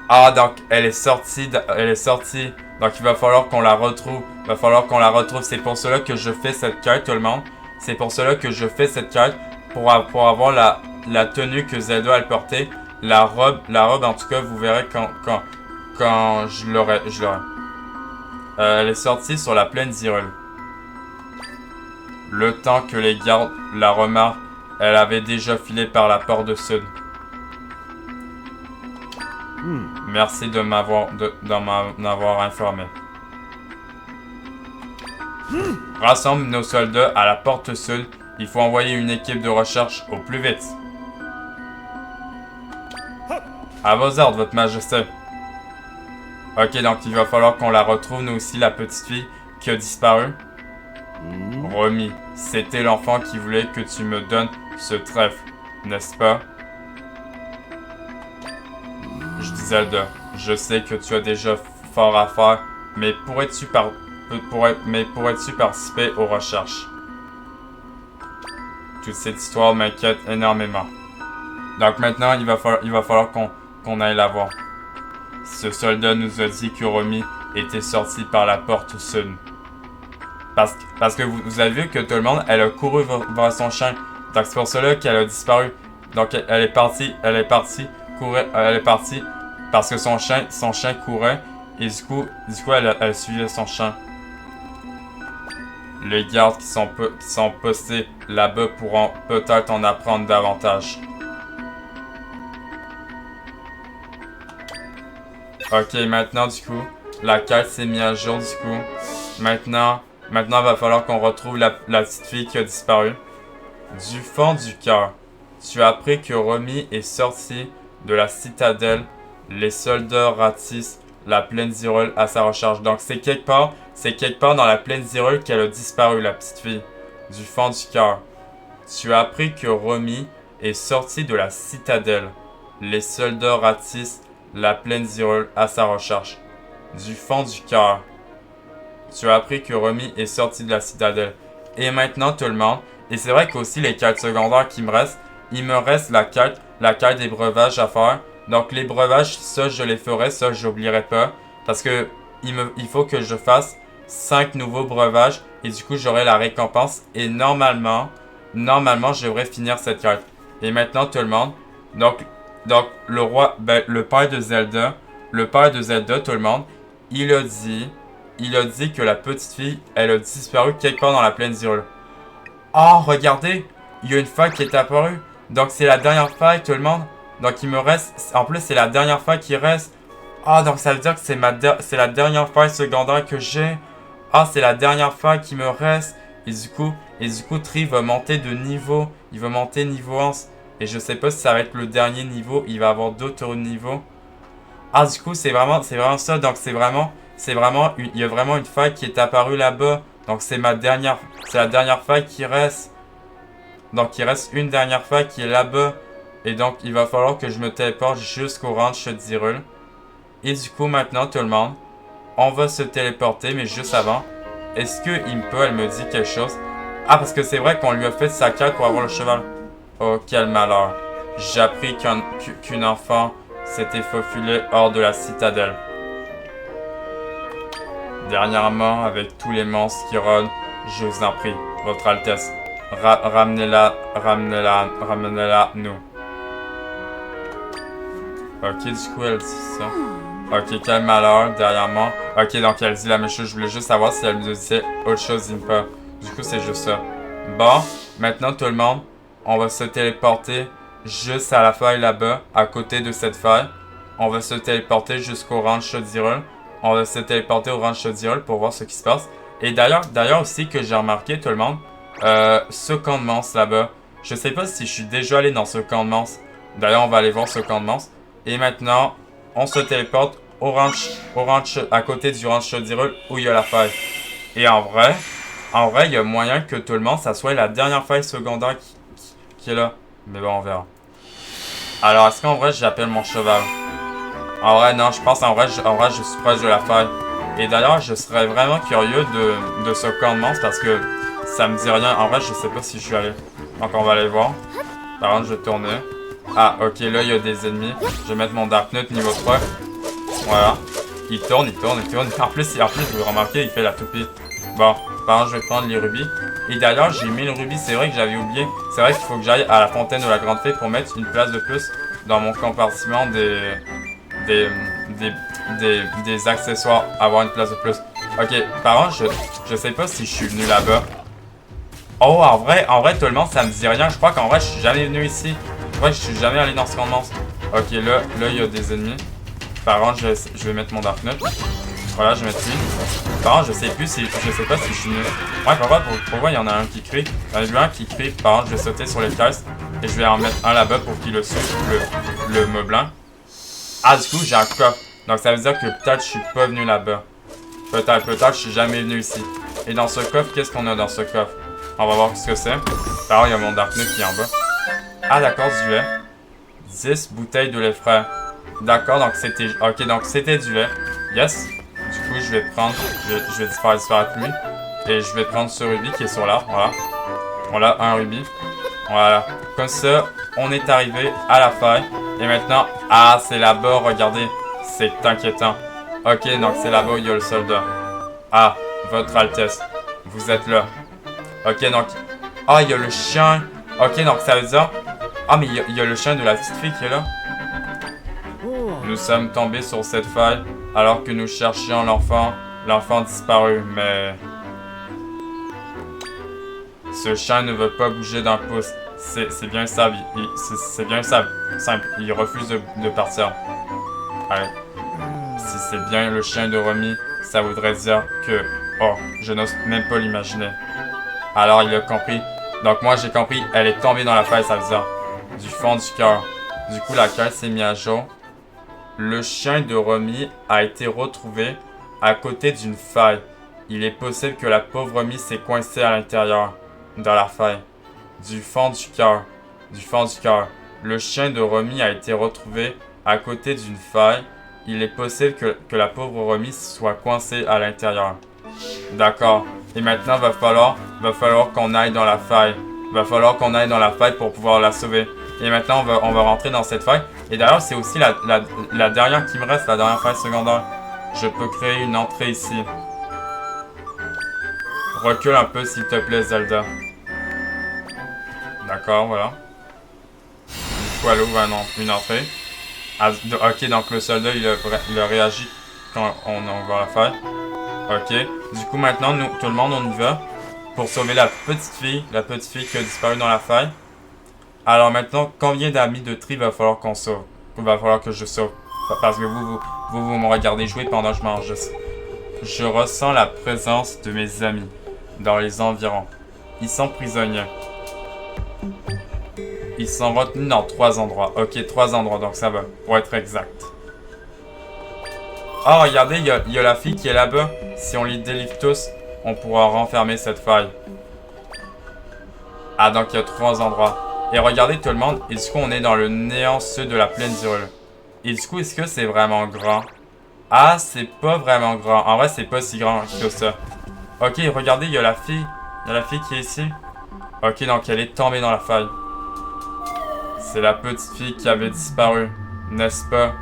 Ah, donc elle est sortie. Donc il va falloir qu'on la retrouve. C'est pour cela que je fais cette quête, tout le monde. C'est pour cela que je fais cette quête. Pour avoir la tenue que Zelda elle portait. La robe, en tout cas, vous verrez quand je l'aurai. Elle est sortie sur la plaine d'Irol. Le temps que les gardes la remarquent, elle avait déjà filé par la porte de sud. Merci de m'avoir informé. Rassemble nos soldats à la porte sud. Il faut envoyer une équipe de recherche au plus vite. À vos ordres, votre majesté. Ok, donc il va falloir qu'on la retrouve, nous aussi, la petite fille qui a disparu. Romy, c'était l'enfant qui voulait que tu me donnes ce trèfle, n'est-ce pas? Je dis Zelda, je sais que tu as déjà fort à faire, mais pourrais-tu participer aux recherches? Toute cette histoire m'inquiète énormément. Donc maintenant, il va falloir qu'on aille la voir. Ce soldat nous a dit que Romy était sortie par la porte sud. Parce que vous avez vu que tout le monde, elle a couru vers son chien. Donc c'est pour cela qu'elle a disparu. Donc elle est partie parce que son chien courait. Et du coup elle suivait son chien. Les gardes qui sont postés là-bas pourront peut-être en apprendre davantage. Ok, maintenant du coup, la quête s'est mise à jour du coup. Maintenant, il va falloir qu'on retrouve la petite fille qui a disparu. Du fond du cœur, tu as appris que Romy est sortie de la citadelle. Les soldats ratissent la plaine d'Hyrule à sa recherche. Donc c'est quelque part dans la plaine d'Hyrule qu'elle a disparu, la petite fille. Du fond du cœur, tu as appris que Romy est sortie de la citadelle. Les soldats ratissent la plaine d'Hyrule à sa recherche. Du fond du cœur, tu as appris que Romy est sortie de la citadelle. Et maintenant tout le monde, et c'est vrai qu'aussi les quêtes secondaires qui me restent, il me reste la quête des breuvages à faire. Donc les breuvages, ça je les ferai, ça j'oublierai pas. Parce que il faut que je fasse 5 nouveaux breuvages. Et du coup j'aurai la récompense. Et normalement je devrais finir cette quête. Et maintenant tout le monde, donc le roi, le père de Zelda, tout le monde, il a dit que la petite fille, elle a disparu quelque part dans la plaine d'Hyrule. Oh, regardez, il y a une faille qui est apparue. Donc c'est la dernière faille, tout le monde. Donc il me reste, en plus c'est la dernière faille qui reste. Ah, donc ça veut dire que c'est la dernière faille secondaire que j'ai. Ah, c'est la dernière faille qui me reste. Et du coup, Tri va monter de niveau. Il va monter niveau 11. Et je sais pas si ça va être le dernier niveau. Il va avoir d'autres niveaux. Ah, du coup, c'est vraiment ça. Donc il y a vraiment une faille qui est apparue là-bas. Donc c'est la dernière faille qui reste. Donc il reste une dernière faille qui est là-bas. Et donc il va falloir que je me téléporte jusqu'au ranch d'Hyrule. Et du coup maintenant tout le monde, on va se téléporter, mais juste avant, est-ce que Impa elle me dit quelque chose? Ah, parce que c'est vrai qu'on lui a fait sa quête pour avoir le cheval. Oh, quel malheur. J'ai appris qu'une enfant s'était faufilée hors de la citadelle. Dernièrement, avec tous les monstres qui rôdent, je vous en prie, votre Altesse, ramenez-la, nous. Ok, du coup, elle dit ça. Ok, quel malheur, derrière moi. Ok, donc elle dit la même chose, je voulais juste savoir si elle me disait autre chose, Impa. Du coup, c'est juste ça. Bon, maintenant tout le monde, on va se téléporter juste à la faille là-bas, à côté de cette faille. On va se téléporter jusqu'au ranch d'Hyrule. On va se téléporter au ranch d'Hyrule pour voir ce qui se passe. Et d'ailleurs aussi que j'ai remarqué tout le monde, ce camp de monstres là-bas. Je sais pas si je suis déjà allé dans ce camp de monstres. D'ailleurs, on va aller voir ce camp de monstres. Et maintenant, on se téléporte au ranch à côté du ranch d'Hyrule où il y a la faille. Et en vrai, il y a moyen que tout le monde, ça soit la dernière faille secondaire qui est là. Mais bon, on verra. Alors, est-ce qu'en vrai, j'appelle mon cheval? En vrai, non, je pense en vrai, je suis proche de la faille. Et d'ailleurs, je serais vraiment curieux de ce camp de monstres parce que ça me dit rien. En vrai, je sais pas si je suis allé. Donc, on va aller voir. Par contre, je vais tourner. Ah, ok, là, il y a des ennemis. Je vais mettre mon Dark Nut niveau 3. Voilà. Il tourne, il tourne, il tourne. En plus, vous remarquez, il fait la toupie. Bon, par contre, je vais prendre les rubis. Et d'ailleurs, j'ai mis le rubis, c'est vrai que j'avais oublié. C'est vrai qu'il faut que j'aille à la fontaine de la Grande Fée pour mettre une place de plus dans mon compartiment des accessoires. Avoir une place de plus. Ok, par contre, je sais pas si je suis venu là-bas. Oh, en vrai, tout le monde, ça me dit rien. Je crois qu'en vrai, je suis jamais venu ici. Ouais, je suis jamais allé dans ce camp de monstres. Ok, là, il y a des ennemis. Par contre, je vais mettre mon Dark Nut. Voilà, je vais mettre lui. Par contre, je sais pas si je suis venu. Ouais, pourquoi il y en a un qui crie? Il y en a un qui crie. Par contre, je vais sauter sur les caisses. Et je vais en mettre un là-bas pour qu'il le suive, le meublin. Ah, du coup, j'ai un coffre. Donc, ça veut dire que peut-être je suis pas venu là-bas. Peut-être je suis jamais venu ici. Et dans ce coffre, qu'est-ce qu'on a dans ce coffre? On va voir ce que c'est. Alors, il y a mon Dark Nut qui est en bas. Ah, d'accord, du lait. 10 bouteilles de lait frais. D'accord, donc c'était... Ok, donc c'était du lait. Yes. Du coup, je vais prendre... Je vais faire disparaître lui. Et je vais prendre ce rubis qui est sur l'arbre. Voilà. Voilà, un rubis. Voilà. Comme ça, on est arrivé à la faille. Et maintenant... Ah, c'est là-bas, regardez. C'est inquiétant. Ok, donc c'est là-bas où il y a le soldat. Ah, votre Altesse. Vous êtes là. Ok, donc... Ah, il y a le chien. Ok, donc ça veut dire... Ah, mais il y a le chien de la petite fille qui est là. Nous sommes tombés sur cette faille alors que nous cherchions l'enfant. L'enfant disparu, mais... Ce chien ne veut pas bouger d'un pouce. C'est bien ça, c'est bien ça, simple. Il refuse de partir. Allez. Si c'est bien le chien de Romy, ça voudrait dire que... Oh, je n'ose même pas l'imaginer. Alors il a compris. Donc moi j'ai compris, elle est tombée dans la faille, ça veut dire. Du fond du cœur. Du coup la carte s'est mise à jour. Le chien de Romy a été retrouvé à côté d'une faille. Il est possible que la pauvre Romy s'est coincée à l'intérieur, dans la faille. Du fond du cœur. Du fond du cœur. Le chien de Romy a été retrouvé à côté d'une faille. Il est possible que la pauvre Romy soit coincée à l'intérieur. D'accord. Et maintenant, va falloir qu'on aille dans la faille. Va falloir qu'on aille dans la faille pour pouvoir la sauver. Et maintenant, on va rentrer dans cette faille. Et d'ailleurs, c'est aussi la dernière qui me reste, la dernière faille secondaire. Je peux créer une entrée ici. Recule un peu, s'il te plaît, Zelda. D'accord, voilà. Du coup, elle ouvre une entrée. Ah, ok, donc le soldat, il a réagi quand on ouvre la faille. Ok. Du coup, maintenant, tout le monde, on y va. Pour sauver la petite fille qui a disparu dans la faille. Alors maintenant, combien d'amis de tri va falloir qu'on sauve? Va falloir que je sauve. Parce que vous me regardez jouer pendant que je mange. Je ressens la présence de mes amis dans les environs. Ils sont prisonniers. Ils sont retenus dans 3 endroits. Ok, 3 endroits, donc ça va, pour être exact. Oh, regardez, il y a la fille qui est là-bas. Si on les délivre tous, on pourra renfermer cette faille. Ah, donc il y a 3 endroits. Et regardez tout le monde, et du coup on est dans le néant sud de la plaine d'Hyrule. Et du coup, est-ce que c'est vraiment grand? Ah, c'est pas vraiment grand. En vrai, c'est pas si grand que ça. Ok, regardez, il y a la fille. Il y a la fille qui est ici. Ok, donc elle est tombée dans la faille. C'est la petite fille qui avait disparu. N'est-ce pas?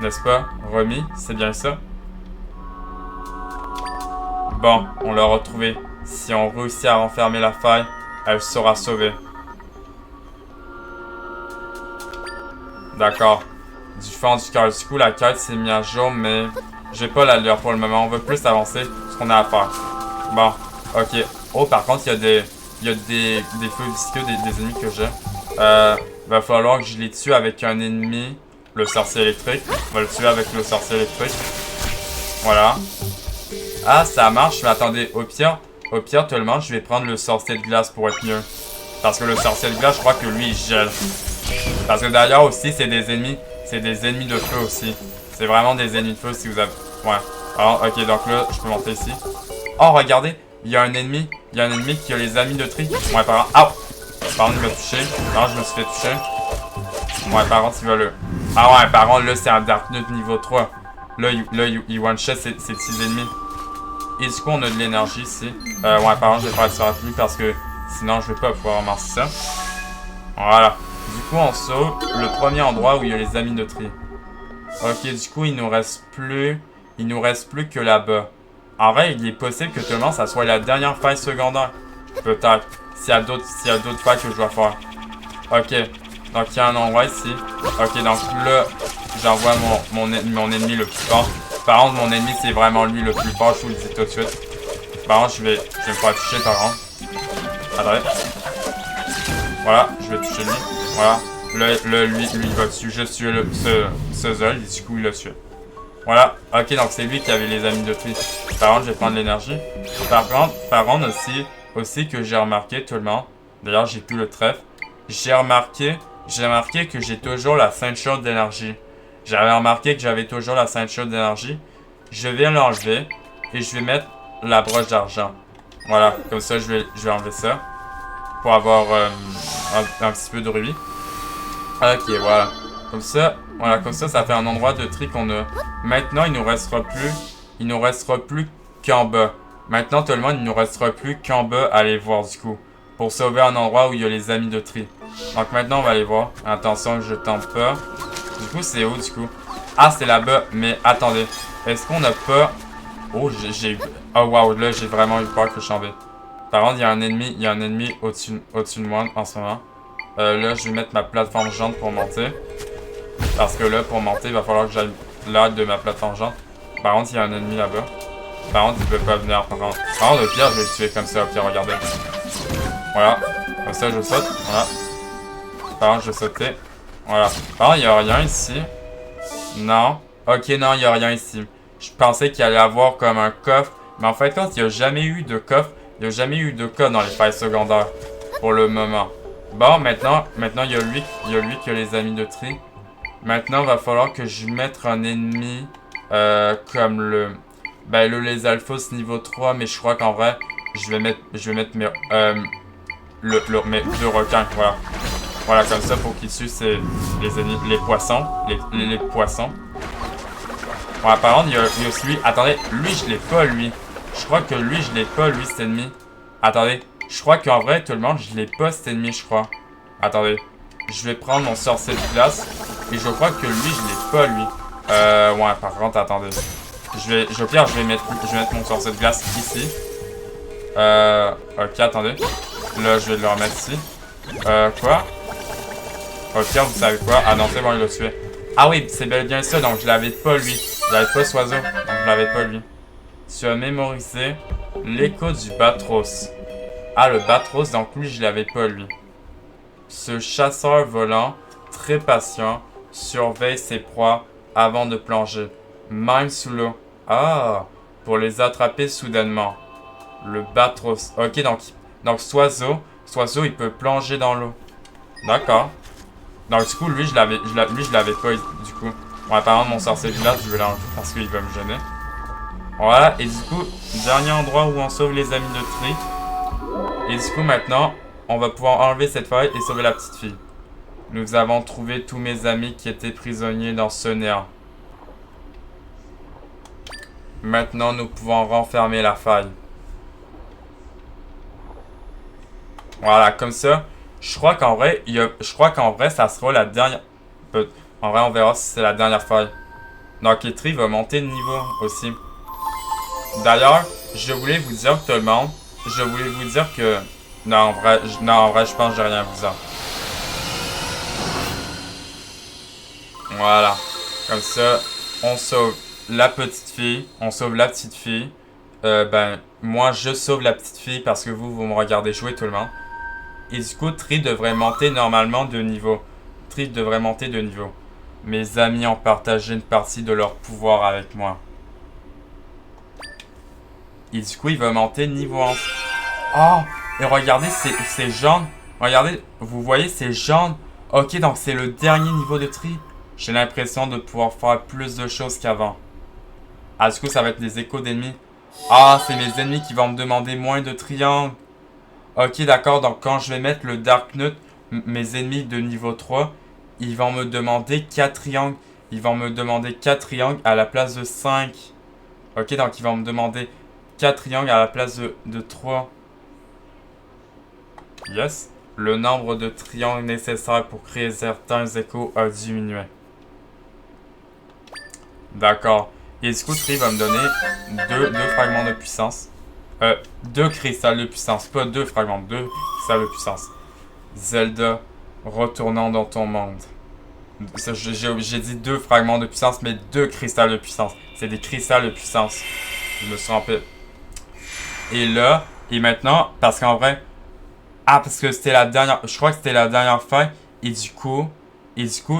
N'est-ce pas? Romy, c'est bien ça? Bon, on l'a retrouvée. Si on réussit à renfermer la faille, elle sera sauvée. D'accord. Du fond du cœur. Du coup, la quête s'est mise à jour, mais j'ai pas l'allure pour le moment. On veut plus avancer ce qu'on a à faire. Bon, ok. Oh, par contre, il y a des feux visqueux, des ennemis que j'ai. Va falloir que je les tue avec un ennemi. Le sorcier électrique. On va le tuer avec le sorcier électrique. Voilà. Ah, ça marche, mais attendez. Au pire, tout le monde, je vais prendre le sorcier de glace pour être mieux. Parce que le sorcier de glace, je crois que lui, il gèle. Parce que d'ailleurs aussi, c'est des ennemis de feu aussi. C'est vraiment des ennemis de feu si vous avez... Ouais. Alors, ok, donc là, je peux monter ici. Oh, regardez, il y a un ennemi qui a les amis de tri. Ouais, par contre... Ah! Par contre, il m'a touché. Non, je me suis fait toucher. Ouais, par contre, il va le... Ah ouais, par contre, là, c'est un Dark Nut niveau 3. Là, il one-shot ces petits ennemis. Et du coup, on a de l'énergie ici. Ouais, par contre, je vais pas être sur la pluie parce que sinon, je vais pas pouvoir ramasser ça. Voilà. Du coup, on sauve le premier endroit où il y a les amis de tri. Ok, du coup, il nous reste plus que là-bas. En vrai, il est possible que tout le monde, ça soit la dernière faille secondaire. Peut-être. S'il y a d'autres failles que je dois faire. Ok. Donc, il y a un endroit ici. Ok, donc là, j'envoie mon ennemi le plus fort. Par contre, mon ennemi, c'est vraiment lui le plus fort. Je vous le dis tout de suite. Par contre, je vais me faire toucher, par contre. Attendez. Voilà, je vais toucher lui. Voilà. Là lui, il va dessus. Juste tuer ce Zol. Et du coup, il l'a tué. Voilà. Ok, donc c'est lui qui avait les amis de tri. Par contre, je vais prendre l'énergie. Par contre aussi que j'ai remarqué, tout le monde. D'ailleurs, j'ai plus le trèfle. J'ai remarqué que j'ai toujours la ceinture d'énergie. J'avais remarqué que j'avais toujours la ceinture d'énergie. Je vais l'enlever. Et je vais mettre la broche d'argent. Voilà. Comme ça, je vais enlever ça. Pour avoir un petit peu de rubis. Ok, voilà. Comme ça, ça fait un endroit de tri qu'on a. Maintenant, il nous restera plus qu'en bas. Maintenant, tout le monde, il nous restera plus qu'en bas à aller voir du coup. Pour sauver un endroit où il y a les amis de tri. Donc maintenant, on va aller voir. Attention, je tombe pas. Du coup, c'est où du coup? Ah, c'est là-bas. Mais attendez. Est-ce qu'on n'a pas... Oh, j'ai eu... Oh, wow, là, j'ai vraiment eu peur que je tombe. Par contre, il y a un ennemi au-dessus de moi en ce moment. Là, je vais mettre ma plateforme géante pour monter. Parce que là, pour monter, il va falloir que j'aille l'aide de ma plateforme géante. Par contre, il y a un ennemi là-bas. Par contre, il peut pas venir. Par contre, au pire, je vais le tuer comme ça. Au pire, regardez. Voilà. Comme ça, je saute. Voilà. Par contre, je sautais. Voilà. Par contre, il n'y a rien ici. Non. Ok, non, il n'y a rien ici. Je pensais qu'il allait avoir comme un coffre. Mais en fait, quand il n'y a jamais eu de coffre, il n'y a jamais eu de coffre dans les failles secondaires. Pour le moment. Bon, maintenant, il y a lui qui a les amis de tri. Maintenant, il va falloir que je mette un ennemi comme les alphos niveau 3, mais je crois qu'en vrai, je vais mettre mes deux requins, voilà. Voilà, comme ça, pour qu'ils tuent les poissons. Les poissons. Voilà, par contre, il y a aussi lui. Attendez, lui, je l'ai pas, lui. Je crois que lui, je l'ai pas, lui, cet ennemi. Attendez. Je crois qu'en vrai, tout le monde, je l'ai pas, cet ennemi, je crois. Attendez. Je vais prendre mon sorcier de glace. Et je crois que lui, je l'ai pas, lui. Ouais, par contre, attendez. Au pire, je vais mettre mon sorcier de glace ici. Ok, attendez. Là, je vais le remettre ici. Quoi? Au pire, vous savez quoi? Ah non, c'est bon, il l'a tué. Ah oui, c'est bel et bien ça, donc je l'avais pas, lui. Je l'avais pas, ce oiseau. Donc, je l'avais pas, lui. Tu as mémorisé l'écho du Batros. Ah, le Batros, donc lui, je l'avais pas, lui. Ce chasseur volant, très patient, surveille ses proies avant de plonger, même sous l'eau. Ah, pour les attraper soudainement. Le Batros. Ok, donc cet oiseau, il peut plonger dans l'eau. D'accord. Donc du coup, lui, je l'avais pas, du coup. Ouais, par exemple, mon sorcier de glace, je vais l'enlever parce qu'il va me gêner. Voilà, et du coup, dernier endroit où on sauve les amis de tri. Et du coup, maintenant, on va pouvoir enlever cette feuille et sauver la petite fille. Nous avons trouvé tous mes amis qui étaient prisonniers dans ce néant. Maintenant, nous pouvons renfermer la faille. Voilà, comme ça. Je crois qu'en vrai, ça sera la dernière... En vrai, on verra si c'est la dernière faille. Donc, Etri va monter de niveau aussi. D'ailleurs, je voulais vous dire tout le monde. Je voulais vous dire que... Non, en vrai, je pense que j'ai rien à vous dire. Voilà. Comme ça, on sauve la petite fille. Moi, je sauve la petite fille parce que vous me regardez jouer, tout le monde. Et du coup, Tri devrait monter normalement de niveau. Mes amis ont partagé une partie de leur pouvoir avec moi. Et du coup, il va monter niveau 11. Oh! Et regardez, c'est jaune. Regardez, vous voyez, c'est jaune. Ok, donc c'est le dernier niveau de Tri. J'ai l'impression de pouvoir faire plus de choses qu'avant. Ah, du coup, ça va être des échos d'ennemis. Ah, c'est mes ennemis qui vont me demander moins de triangles. Ok, d'accord, donc quand je vais mettre le Dark Nut, mes ennemis de niveau 3, ils vont me demander 4 triangles. Ils vont me demander 4 triangles à la place de 5. Ok, donc ils vont me demander 4 triangles à la place de 3. Yes. Le nombre de triangles nécessaires pour créer certains échos a diminué. D'accord. Et du coup, Tri va me donner deux fragments de puissance. 2 cristal de puissance, pas 2 fragments, 2 cristal de puissance. Zelda, retournant dans ton monde. J'ai dit 2 fragments de puissance, mais 2 cristals de puissance. C'est des cristals de puissance. Je me suis rappelé. Et là, et maintenant, parce qu'en vrai... Ah, parce que c'était la dernière... Je crois que c'était la dernière fois. Et du coup,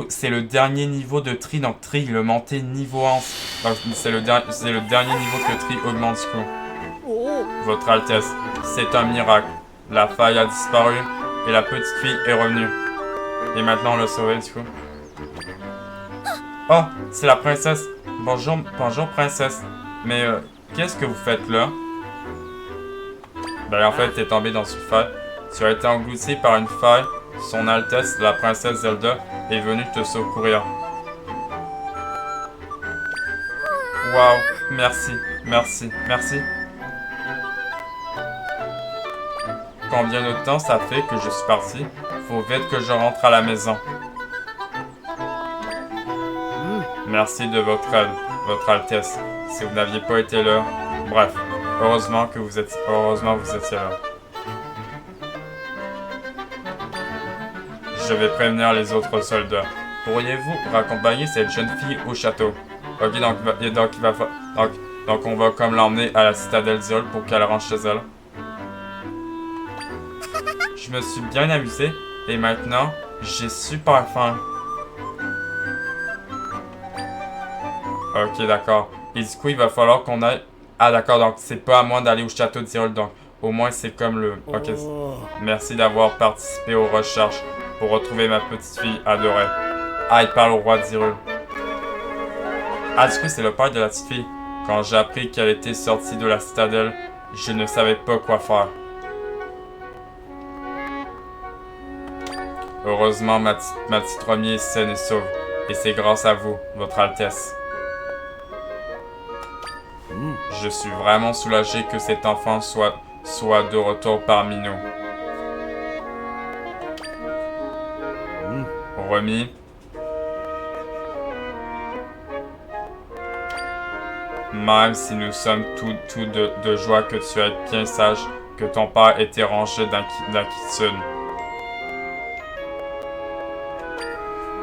c'est le dernier niveau de Tri. Donc Tri, il a monté niveau 11. Donc c'est le dernier niveau que Tri augmente du coup. Votre Altesse, c'est un miracle. La faille a disparu et la petite fille est revenue. Et maintenant on l'a sauvée du coup. Oh, c'est la princesse. Bonjour princesse. Mais qu'est-ce que vous faites là? Ben en fait, t'es tombé dans une faille. Tu as été englouti par une faille. Son Altesse, la princesse Zelda, est venue te secourir. Waouh, merci. Combien de temps ça fait que je suis parti? Faut vite que je rentre à la maison. Merci de votre aide, votre Altesse. Si vous n'aviez pas été là... Bref, heureusement vous étiez là. Je vais prévenir les autres soldats. Pourriez-vous raccompagner cette jeune fille au château? Ok, donc on va comme l'emmener à la citadelle d'Hyrule pour qu'elle rentre chez elle. Je me suis bien amusé et maintenant, j'ai super faim. Ok, d'accord. Et du coup, il va falloir qu'on aille... Ah, d'accord, donc c'est pas à moi d'aller au château d'Hyrule, donc au moins c'est comme le... Ok, merci d'avoir participé aux recherches pour retrouver ma petite fille adorée. Ah, il parle au roi d'Hyrule. Ah, du coup, c'est le père de la petite fille. Quand j'ai appris qu'elle était sortie de la citadelle, je ne savais pas quoi faire. Heureusement, ma petite Romy est saine et sauve. Et c'est grâce à vous, votre Altesse. Je suis vraiment soulagé que cet enfant soit de retour parmi nous. Romy. Même si nous sommes tous de joie que tu es bien sage, que ton père était rangé d'inquiétude.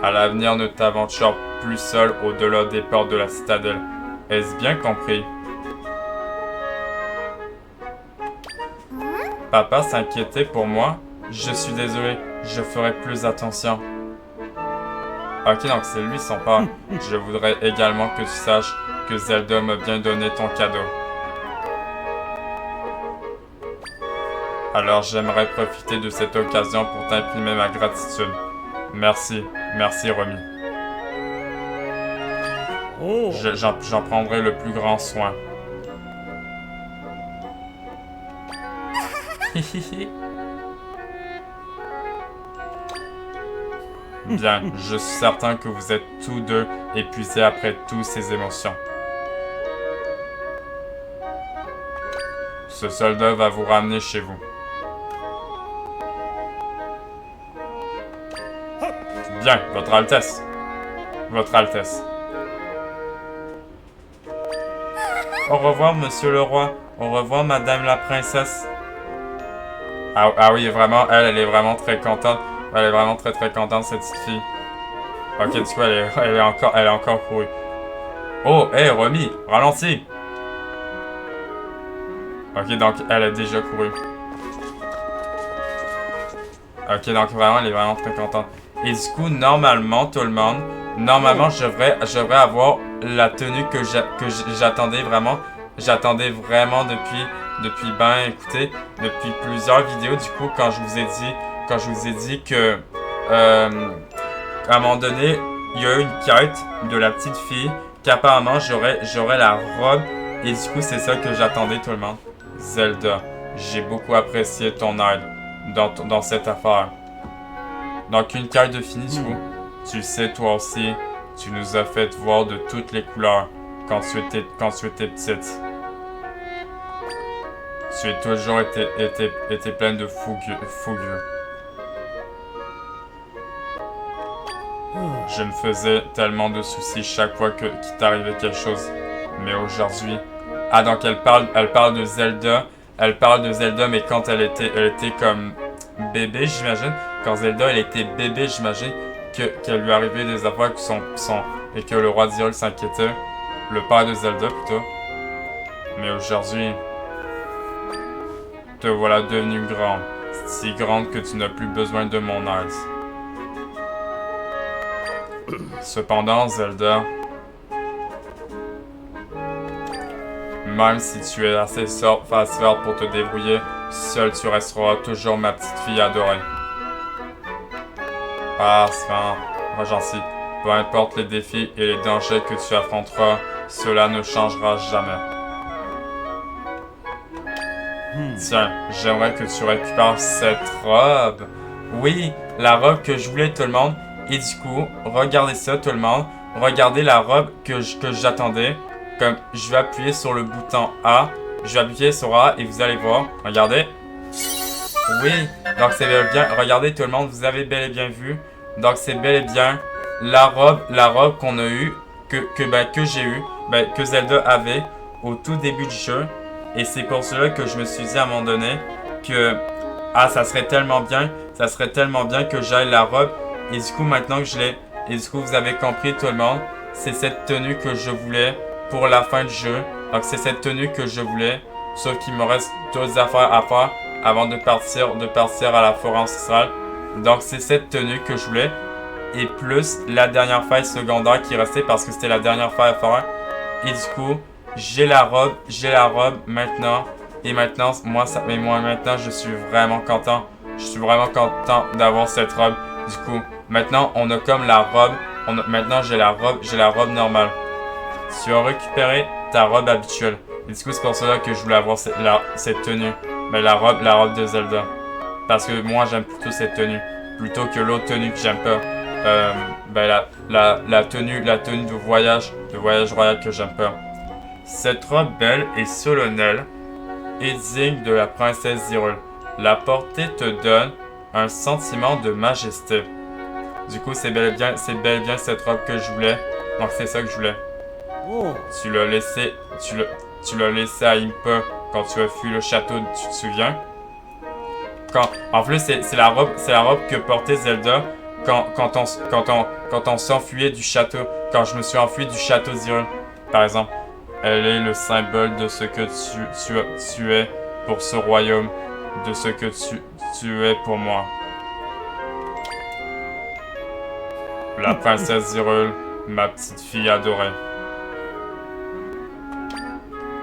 À l'avenir, ne t'aventure plus seul au-delà des portes de la citadelle. Est-ce bien compris? Papa s'inquiétait pour moi. Je suis désolé, je ferai plus attention. Ok, donc c'est lui son père. Je voudrais également que tu saches que Zelda m'a bien donné ton cadeau. Alors j'aimerais profiter de cette occasion pour t'imprimer ma gratitude. Merci Romy. J'en prendrai le plus grand soin. Bien, je suis certain que vous êtes tous deux épuisés après toutes ces émotions. Ce soldat va vous ramener chez vous. Bien, votre Altesse. Votre Altesse. Au revoir, monsieur le roi. Au revoir, madame la princesse. Ah oui, vraiment, elle est vraiment très contente. Elle est vraiment très contente, cette petite fille. Ok, du coup, elle est encore courue. Oh, hey, Romy, ralentis. Ok, donc, elle a déjà couru. Ok, donc, vraiment, elle est vraiment très contente. Et du coup, normalement, tout le monde, je devrais avoir la tenue que j'attendais vraiment. J'attendais vraiment depuis depuis plusieurs vidéos. Du coup, quand je vous ai dit que à un moment donné, il y a eu une quête de la petite fille qu'apparemment j'aurais la robe. Et du coup, c'est ça que j'attendais, tout le monde. Zelda, j'ai beaucoup apprécié ton aide dans cette affaire. Donc, une quête de fini, du coup. Tu sais, toi aussi, tu nous as fait voir de toutes les couleurs quand tu étais petite. Tu as toujours été plein de fougueux. Je me faisais tellement de soucis chaque fois qu'il t'arrivait quelque chose. Mais aujourd'hui... Ah, donc elle parle de Zelda. Elle parle de Zelda, mais quand elle était comme bébé, j'imagine. Quand Zelda, elle était bébé, j'imagine qu'elle lui arrivait des affaires qui sont et que le roi d'Hyrule s'inquiétait. Le père de Zelda, plutôt. Mais aujourd'hui, te voilà devenue grande. Si grande que tu n'as plus besoin de mon aide. Cependant, Zelda, même si tu es assez forte pour te débrouiller, seule tu resteras toujours ma petite fille adorée. Ah, Sven, j'en suis. Peu importe les défis et les dangers que tu affronteras, cela ne changera jamais. Tiens, j'aimerais que tu récupères cette robe. Oui, la robe que je voulais, tout le monde. Et du coup, regardez ça, tout le monde. Regardez la robe que j'attendais. Comme je vais appuyer sur le bouton A. Je vais appuyer sur A et vous allez voir. Regardez. Oui, donc c'est bel et bien. Regardez tout le monde, vous avez bel et bien vu. Donc c'est bel et bien la robe qu'on a eue, que j'ai eue, que Zelda avait au tout début du jeu. Et c'est pour cela que je me suis dit à un moment donné que ça serait tellement bien que j'aille la robe. Et du coup maintenant que je l'ai, et du coup vous avez compris tout le monde, c'est cette tenue que je voulais pour la fin du jeu. Donc c'est cette tenue que je voulais, sauf qu'il me reste d'autres affaires à faire avant de partir à la forêt ancestrale. Donc c'est cette tenue que je voulais, et plus la dernière faille secondaire qui restait parce que c'était la dernière faille à faire. Et du coup, j'ai la robe maintenant. Et maintenant, moi maintenant je suis vraiment content. Je suis vraiment content d'avoir cette robe. Du coup, maintenant on a comme la robe. Maintenant j'ai la robe normale. Tu as récupéré ta robe habituelle. Et du coup, c'est pour cela que je voulais avoir cette tenue. Mais la robe de Zelda. Parce que moi, j'aime plutôt cette tenue. Plutôt que l'autre tenue que j'aime pas. La tenue de voyage royal que j'aime pas. Cette robe belle et solennelle est digne de la princesse Hyrule. La porter te donne un sentiment de majesté. Du coup, c'est bel et bien cette robe que je voulais. Donc, c'est ça que je voulais. Tu l'as laissé à Impa quand tu as fui le château, tu te souviens? En plus, c'est la robe que portait Zelda quand on s'enfuyait du château. Quand je me suis enfui du château d'Hyrule, par exemple. Elle est le symbole de ce que tu es pour ce royaume, de ce que tu es pour moi. La princesse Hyrule, ma petite fille adorée.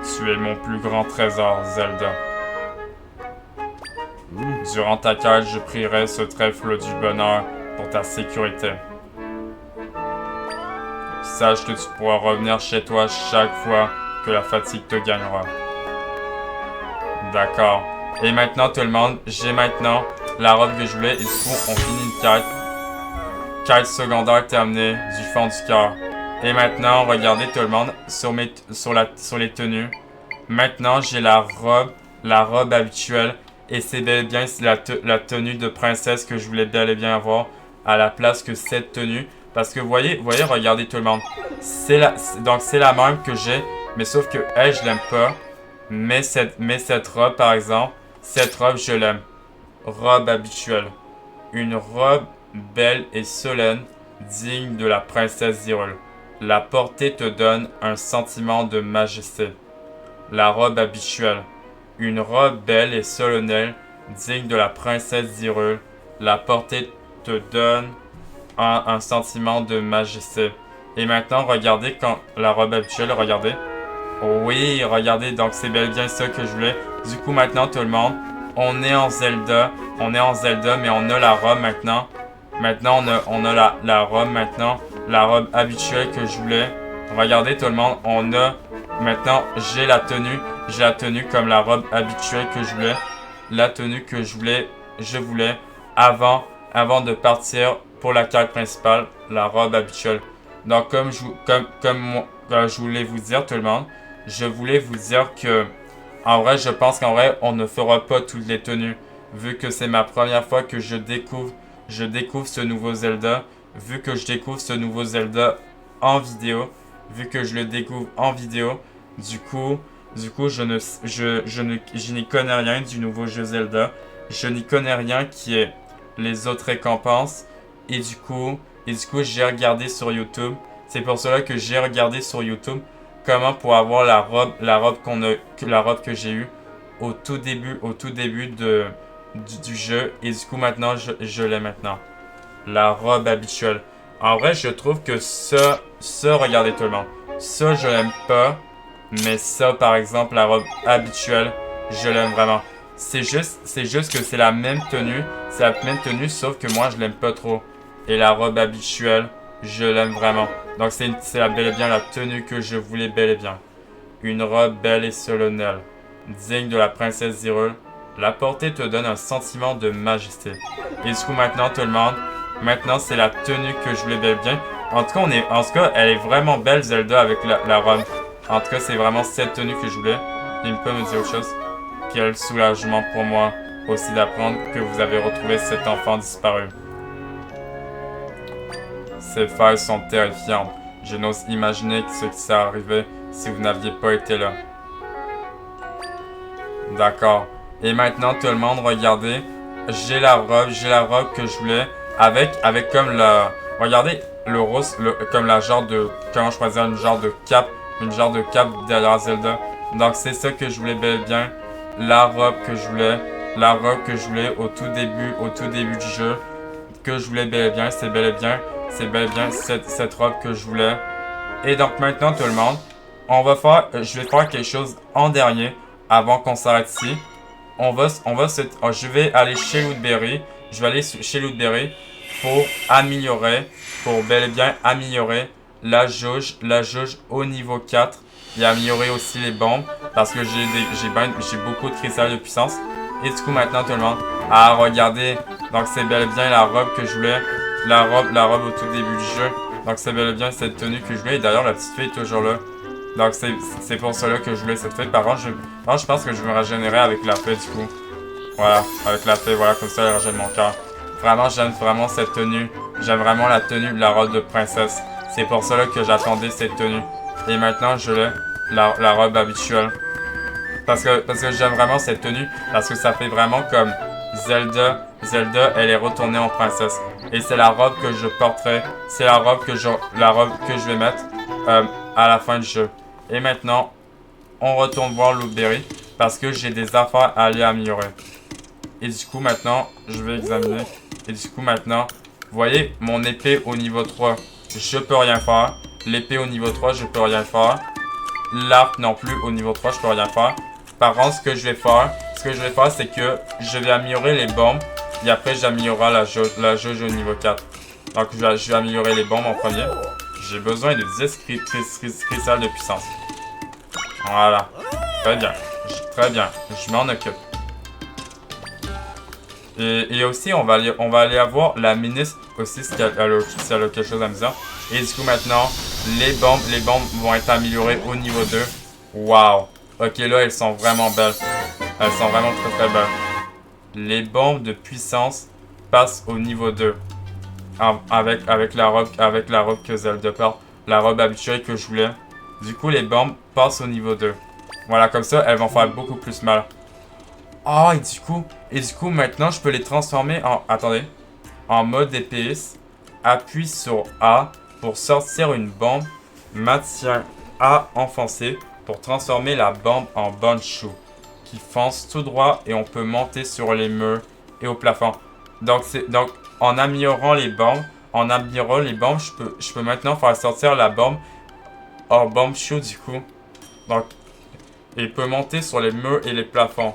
Tu es mon plus grand trésor, Zelda. Durant ta quête, je prierai ce trèfle du bonheur pour ta sécurité. Sache que tu pourras revenir chez toi chaque fois que la fatigue te gagnera. D'accord. Et maintenant tout le monde, j'ai maintenant la robe que je voulais et du coup on finit une quête. Quête secondaire terminée du fond du cœur. Et maintenant, regardez tout le monde sur les tenues. Maintenant, j'ai la robe habituelle. Et c'est bel et bien la tenue de princesse que je voulais bel et bien avoir à la place que cette tenue. Parce que vous voyez, regardez tout le monde. Donc c'est la même que j'ai, mais sauf que elle, je l'aime pas. Mais cette robe, par exemple, cette robe, je l'aime. Robe habituelle. Une robe belle et solennelle, digne de la princesse Hyrule. La porter te donne un sentiment de majesté. La robe habituelle. Une robe belle et solennelle, digne de la princesse Hyrule. La porter te donne un sentiment de majesté. Et maintenant, regardez quand la robe habituelle, regardez. Oui, regardez, donc c'est bel et bien ça que je voulais. Du coup, maintenant, tout le monde, on est en Zelda, mais on a la robe maintenant. Maintenant, on a la robe maintenant, la robe habituelle que je voulais. Regardez tout le monde, on a, maintenant, j'ai la tenue comme la robe habituelle que je voulais. La tenue que je voulais avant de partir pour la quête principale, la robe habituelle. Donc, comme je voulais vous dire tout le monde, je voulais vous dire que En vrai, je pense qu'en vrai, on ne fera pas toutes les tenues. Vu que c'est ma première fois que je découvre ce nouveau Zelda. Vu que je découvre ce nouveau Zelda en vidéo. Vu que je le découvre en vidéo. Du coup, je n'y connais rien du nouveau jeu Zelda. Je n'y connais rien qui est les autres récompenses. Et du coup, j'ai regardé sur YouTube. C'est pour cela que j'ai regardé sur YouTube comment pour avoir la robe que j'ai eue au tout début du jeu. Et du coup, maintenant, je l'ai maintenant. La robe habituelle. En vrai, je trouve que ça, regardez tout le monde. Ça, je l'aime pas. Mais ça, par exemple, la robe habituelle, je l'aime vraiment. C'est juste que c'est la même tenue. C'est la même tenue, sauf que moi, je l'aime pas trop. Et la robe habituelle, je l'aime vraiment. Donc, c'est bel et bien la tenue que je voulais bel et bien. Une robe belle et solennelle, digne de la princesse Hyrule. La portée te donne un sentiment de majesté. Et du coup, maintenant, tout le monde, maintenant, c'est la tenue que je voulais bel et bien. En tout cas, elle est vraiment belle, Zelda, avec la robe. En tout cas, c'est vraiment cette tenue que je voulais. Il peut me dire autre chose. Quel soulagement pour moi aussi d'apprendre que vous avez retrouvé cet enfant disparu. Ces failles sont terrifiantes. Je n'ose imaginer ce qui serait arrivé si vous n'aviez pas été là. D'accord. Et maintenant, tout le monde, regardez. J'ai la robe que je voulais. Avec comme la... Regardez, le rose, comme la genre de... Comment je pourrais dire, une genre de cape derrière Zelda. Donc, c'est ça que je voulais bel et bien. La robe que je voulais. La robe que je voulais au tout début du jeu. Que je voulais bel et bien. C'est bel et bien cette robe que je voulais. Et donc, maintenant, tout le monde, je vais faire quelque chose en dernier. Avant qu'on s'arrête ici. Je vais aller chez Lootberry. Je vais aller chez Lootberry pour bel et bien améliorer la jauge au niveau 4 et améliorer aussi les bombes parce que j'ai beaucoup de cristal de puissance. Et du coup, maintenant, tout le monde, regardez, donc c'est bel et bien la robe que je voulais, la robe au tout début du jeu. Donc c'est bel et bien cette tenue que je voulais. Et d'ailleurs, la petite fille est toujours là. Donc c'est pour cela que je voulais cette fée. Par contre, je pense que je vais me régénérer avec la fée du coup. Voilà, avec la fée, voilà, comme ça elle régène mon cœur. Vraiment, j'aime vraiment cette tenue. J'aime vraiment la tenue de la robe de princesse. C'est pour cela que j'attendais cette tenue. Et maintenant, je l'ai, la robe habituelle. Parce que j'aime vraiment cette tenue. Parce que ça fait vraiment comme Zelda, elle est retournée en princesse. Et c'est la robe que je porterai. C'est la robe que je vais mettre à la fin du jeu. Et maintenant, on retourne voir Lootberry. Parce que j'ai des affaires à aller améliorer. Et du coup, maintenant, je vais examiner. Et du coup, maintenant, vous voyez, mon épée au niveau 3, je peux rien faire. L'épée au niveau 3, je peux rien faire. L'arc non plus au niveau 3, je peux rien faire. Par contre, ce que je vais faire, c'est que je vais améliorer les bombes. Et après, j'améliorerai la jauge au niveau 4. Donc, je vais améliorer les bombes en premier. J'ai besoin de 10 cristals de puissance. Voilà. Très bien. Très bien. Je m'en occupe. Et aussi, on va aller avoir la ministre aussi si elle a quelque chose à me dire. Et du coup, maintenant, les bombes vont être améliorées au niveau 2. Waouh! Ok, là, elles sont vraiment belles. Elles sont vraiment très très belles. Les bombes de puissance passent au niveau 2. Avec la robe que Zelda porte. La robe habituelle que je voulais. Du coup, les bombes passent au niveau 2. Voilà, comme ça, elles vont faire beaucoup plus mal. Oh, et du coup, maintenant, je peux les transformer en... Attendez. En mode épéiste. Appuie sur A pour sortir une bombe. Maintient A enfoncé pour transformer la bombe en Bonchou. Qui fonce tout droit et on peut monter sur les murs et au plafond. Donc, en améliorant les bombes, je peux maintenant faire sortir la bombe en Bonchou du coup. Donc, il peut monter sur les murs et les plafonds.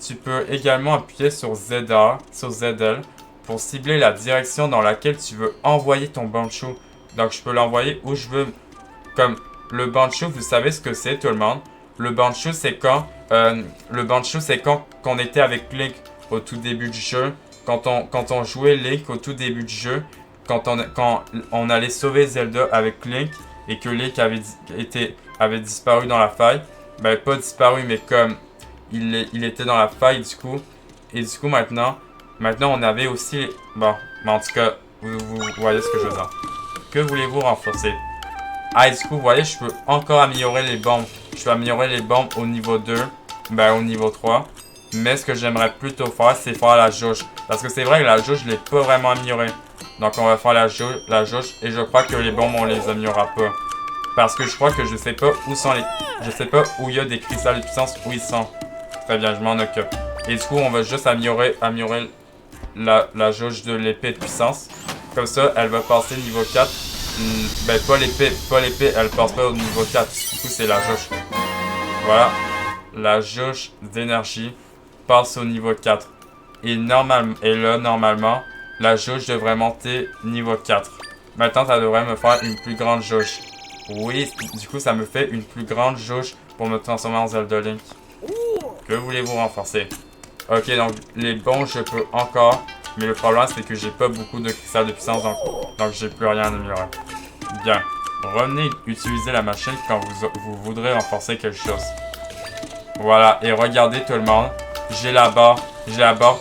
Tu peux également appuyer sur ZL pour cibler la direction dans laquelle tu veux envoyer ton Bonchou. Donc je peux l'envoyer où je veux. Comme le Bonchou, vous savez ce que c'est tout le monde. Le Bonchou c'est quand on était avec Link au tout début du jeu. Quand on jouait Link au tout début du jeu. Quand on allait sauver Zelda avec Link et que Link avait disparu dans la faille. Ben pas disparu mais comme il était dans la faille du coup. Et du coup, maintenant on avait aussi... Bon, mais en tout cas, vous voyez ce que je veux dire. Que voulez-vous renforcer? Ah, et du coup, vous voyez, je peux encore améliorer les bombes. Je peux améliorer les bombes au niveau 2, ben au niveau 3. Mais ce que j'aimerais plutôt faire, c'est faire la jauge. Parce que c'est vrai que la jauge, je l'ai pas vraiment améliorée. Donc on va faire la jauge, et je crois que les bombes, on les améliorera pas. Parce que je crois que je sais pas où sont les... Je sais pas où il y a des cristals de puissance, où ils sont. Très bien, je m'en occupe. Et du coup, on va juste améliorer la jauge de l'épée de puissance. Comme ça, elle va passer niveau 4. Ben, pas l'épée, elle passe pas au niveau 4. Du coup, c'est la jauge. Voilà. La jauge d'énergie passe au niveau 4. Et là, normalement, la jauge devrait monter niveau 4. Maintenant, ça devrait me faire une plus grande jauge. Oui, du coup, ça me fait une plus grande jauge pour me transformer en Zelda Link. Que voulez-vous renforcer? Ok, donc les bons, je peux encore. Mais le problème, c'est que j'ai pas beaucoup de cristal de puissance, donc j'ai plus rien à améliorer. Bien. Revenez utiliser la machine quand vous voudrez renforcer quelque chose. Voilà, et regardez tout le monde. J'ai la barre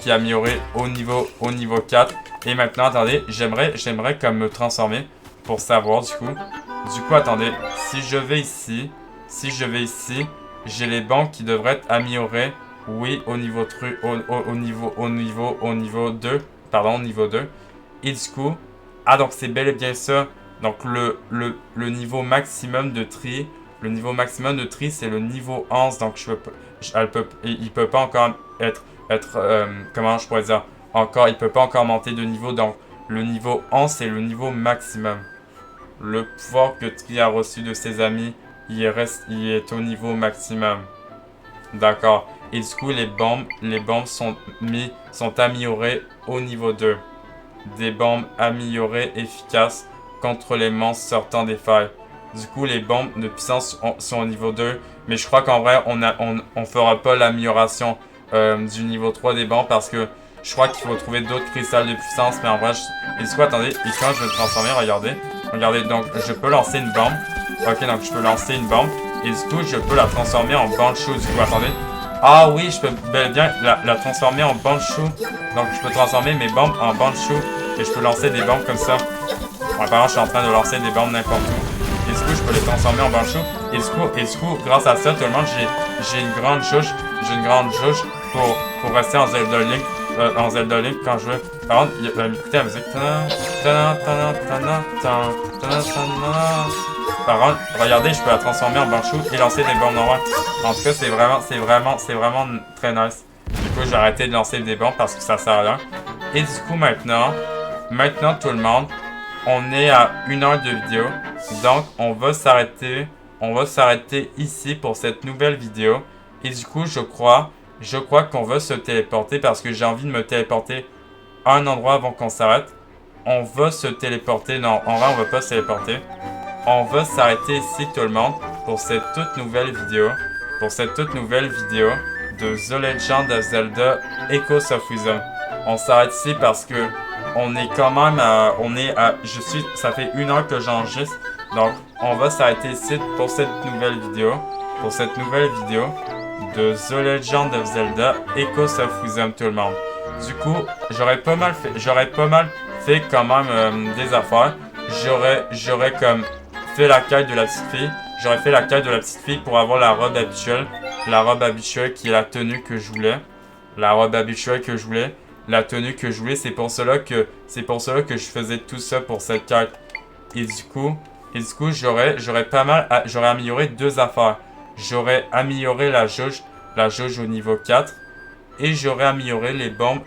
qui est améliorée au niveau 4. Et maintenant, attendez, j'aimerais comme me transformer pour savoir du coup. Du coup, attendez, si je vais ici, j'ai les bancs qui devraient être améliorés. Oui, au niveau 2. Pardon, au niveau 2. Et du coup, ah donc c'est bel et bien ça. Donc le niveau maximum de tri. Le niveau maximum de tri, c'est le niveau 11. Donc il peut pas encore être comment je pourrais dire, il peut pas encore monter de niveau. Donc le niveau 11, c'est le niveau maximum. Le pouvoir que Tri a reçu de ses amis, il est au niveau maximum. D'accord. Et du coup, les bombes sont améliorées au niveau 2. Des bombes améliorées efficaces contre les monstres sortant des failles. Du coup, les bombes de puissance sont au niveau 2. Mais je crois qu'en vrai, on fera pas l'amélioration du niveau 3 des bombes parce que je crois qu'il faut trouver d'autres cristals de puissance. Mais en vrai, et du coup, attendez, et quand je vais me transformer, regardez, donc je peux lancer une bombe. Ok, donc je peux lancer une bombe. Et du coup, je peux la transformer en Banshee. Du coup, attendez. Ah oui, je peux bel et bien la transformer en Banshee. Donc, je peux transformer mes bombes en Banshee. Et je peux lancer des bombes comme ça. Apparemment, je suis en train de lancer des bombes n'importe où. Et du coup, je peux les transformer en Banshee. Et du coup, grâce à ça, tout le monde, j'ai une grande jauge. J'ai une grande jauge pour rester en Zelda Link, quand je veux. Par contre, écoutez la musique. Par contre, regardez, je peux la transformer en Banshee et lancer des bombes normales. En tout cas, c'est vraiment très nice. Du coup, j'ai arrêté de lancer des bombes parce que ça sert à rien. Et du coup, maintenant tout le monde, on est à 1 heure de vidéo. Donc, on va s'arrêter ici pour cette nouvelle vidéo. Et du coup, je crois qu'on va se téléporter parce que j'ai envie de me téléporter à un endroit avant qu'on s'arrête. On va se téléporter. Non, en vrai, on va pas se téléporter. On va s'arrêter ici tout le monde pour cette toute nouvelle vidéo. De The Legend of Zelda Echoes of Wisdom. On s'arrête ici parce que on est quand même ça fait 1 heure que j'enregistre. Donc on va s'arrêter ici pour cette nouvelle vidéo. De The Legend of Zelda Echoes of Wisdom tout le monde. Du coup, j'aurais pas mal fait quand même des affaires. J'aurais comme fait la quête de la petite fille. J'aurais fait la quête de la petite fille pour avoir la robe habituelle. La robe habituelle qui est la tenue que je voulais. La tenue que je voulais, c'est pour cela que je faisais tout ça pour cette quête. Et du coup, j'aurais amélioré 2 affaires. J'aurais amélioré la jauge au niveau 4. Et j'aurais amélioré les bombes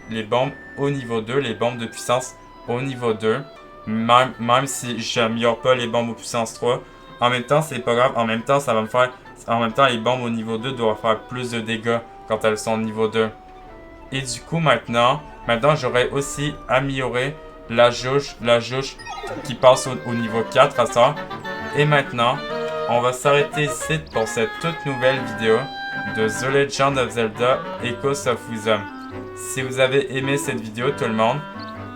au niveau 2, les bombes de puissance au niveau 2. Même si j'améliore pas les bombes aux puissance 3. En même temps, c'est pas grave. En même temps, les bombes au niveau 2 doivent faire plus de dégâts quand elles sont au niveau 2. Et du coup, maintenant j'aurais aussi amélioré la jauge qui passe au niveau 4 à ça. Et maintenant, on va s'arrêter ici pour cette toute nouvelle vidéo de The Legend of Zelda Echoes of Wisdom. Si vous avez aimé cette vidéo, tout le monde,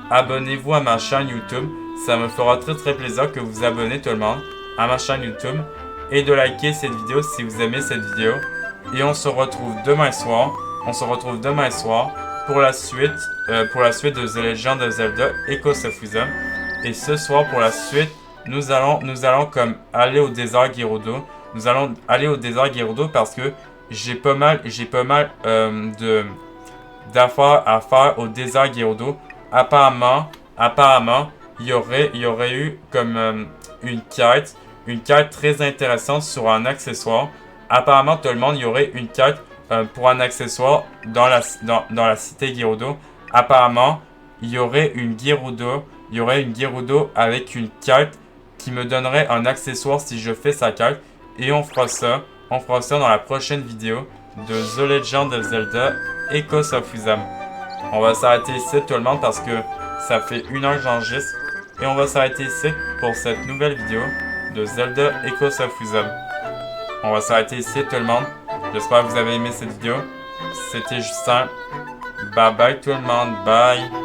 abonnez-vous à ma chaîne YouTube. Ça me fera très très plaisir que vous vous abonnez tout le monde à ma chaîne YouTube et de liker cette vidéo si vous aimez cette vidéo. Et on se retrouve demain soir. Pour la suite de The Legend of Zelda Echoes of Wisdom. Et ce soir, pour la suite, nous allons comme aller au désert Gerudo. Nous allons aller au désert Gerudo parce que j'ai pas mal d'affaires à faire au désert Gerudo. Apparemment, il y aurait eu comme une quête très intéressante sur un accessoire. Apparemment, tout le monde, il y aurait une quête pour un accessoire dans la cité Gerudo. Apparemment, il y aurait une Gerudo avec une quête qui me donnerait un accessoire si je fais sa quête. Et on fera ça dans la prochaine vidéo de The Legend of Zelda Echoes of Wisdom. On va s'arrêter ici tout le monde parce que ça fait 1 heure que j'enregistre. Et on va s'arrêter ici pour cette nouvelle vidéo de Zelda Echoes of Wisdom. On va s'arrêter ici tout le monde. J'espère que vous avez aimé cette vidéo. C'était Justin. Bye bye tout le monde. Bye.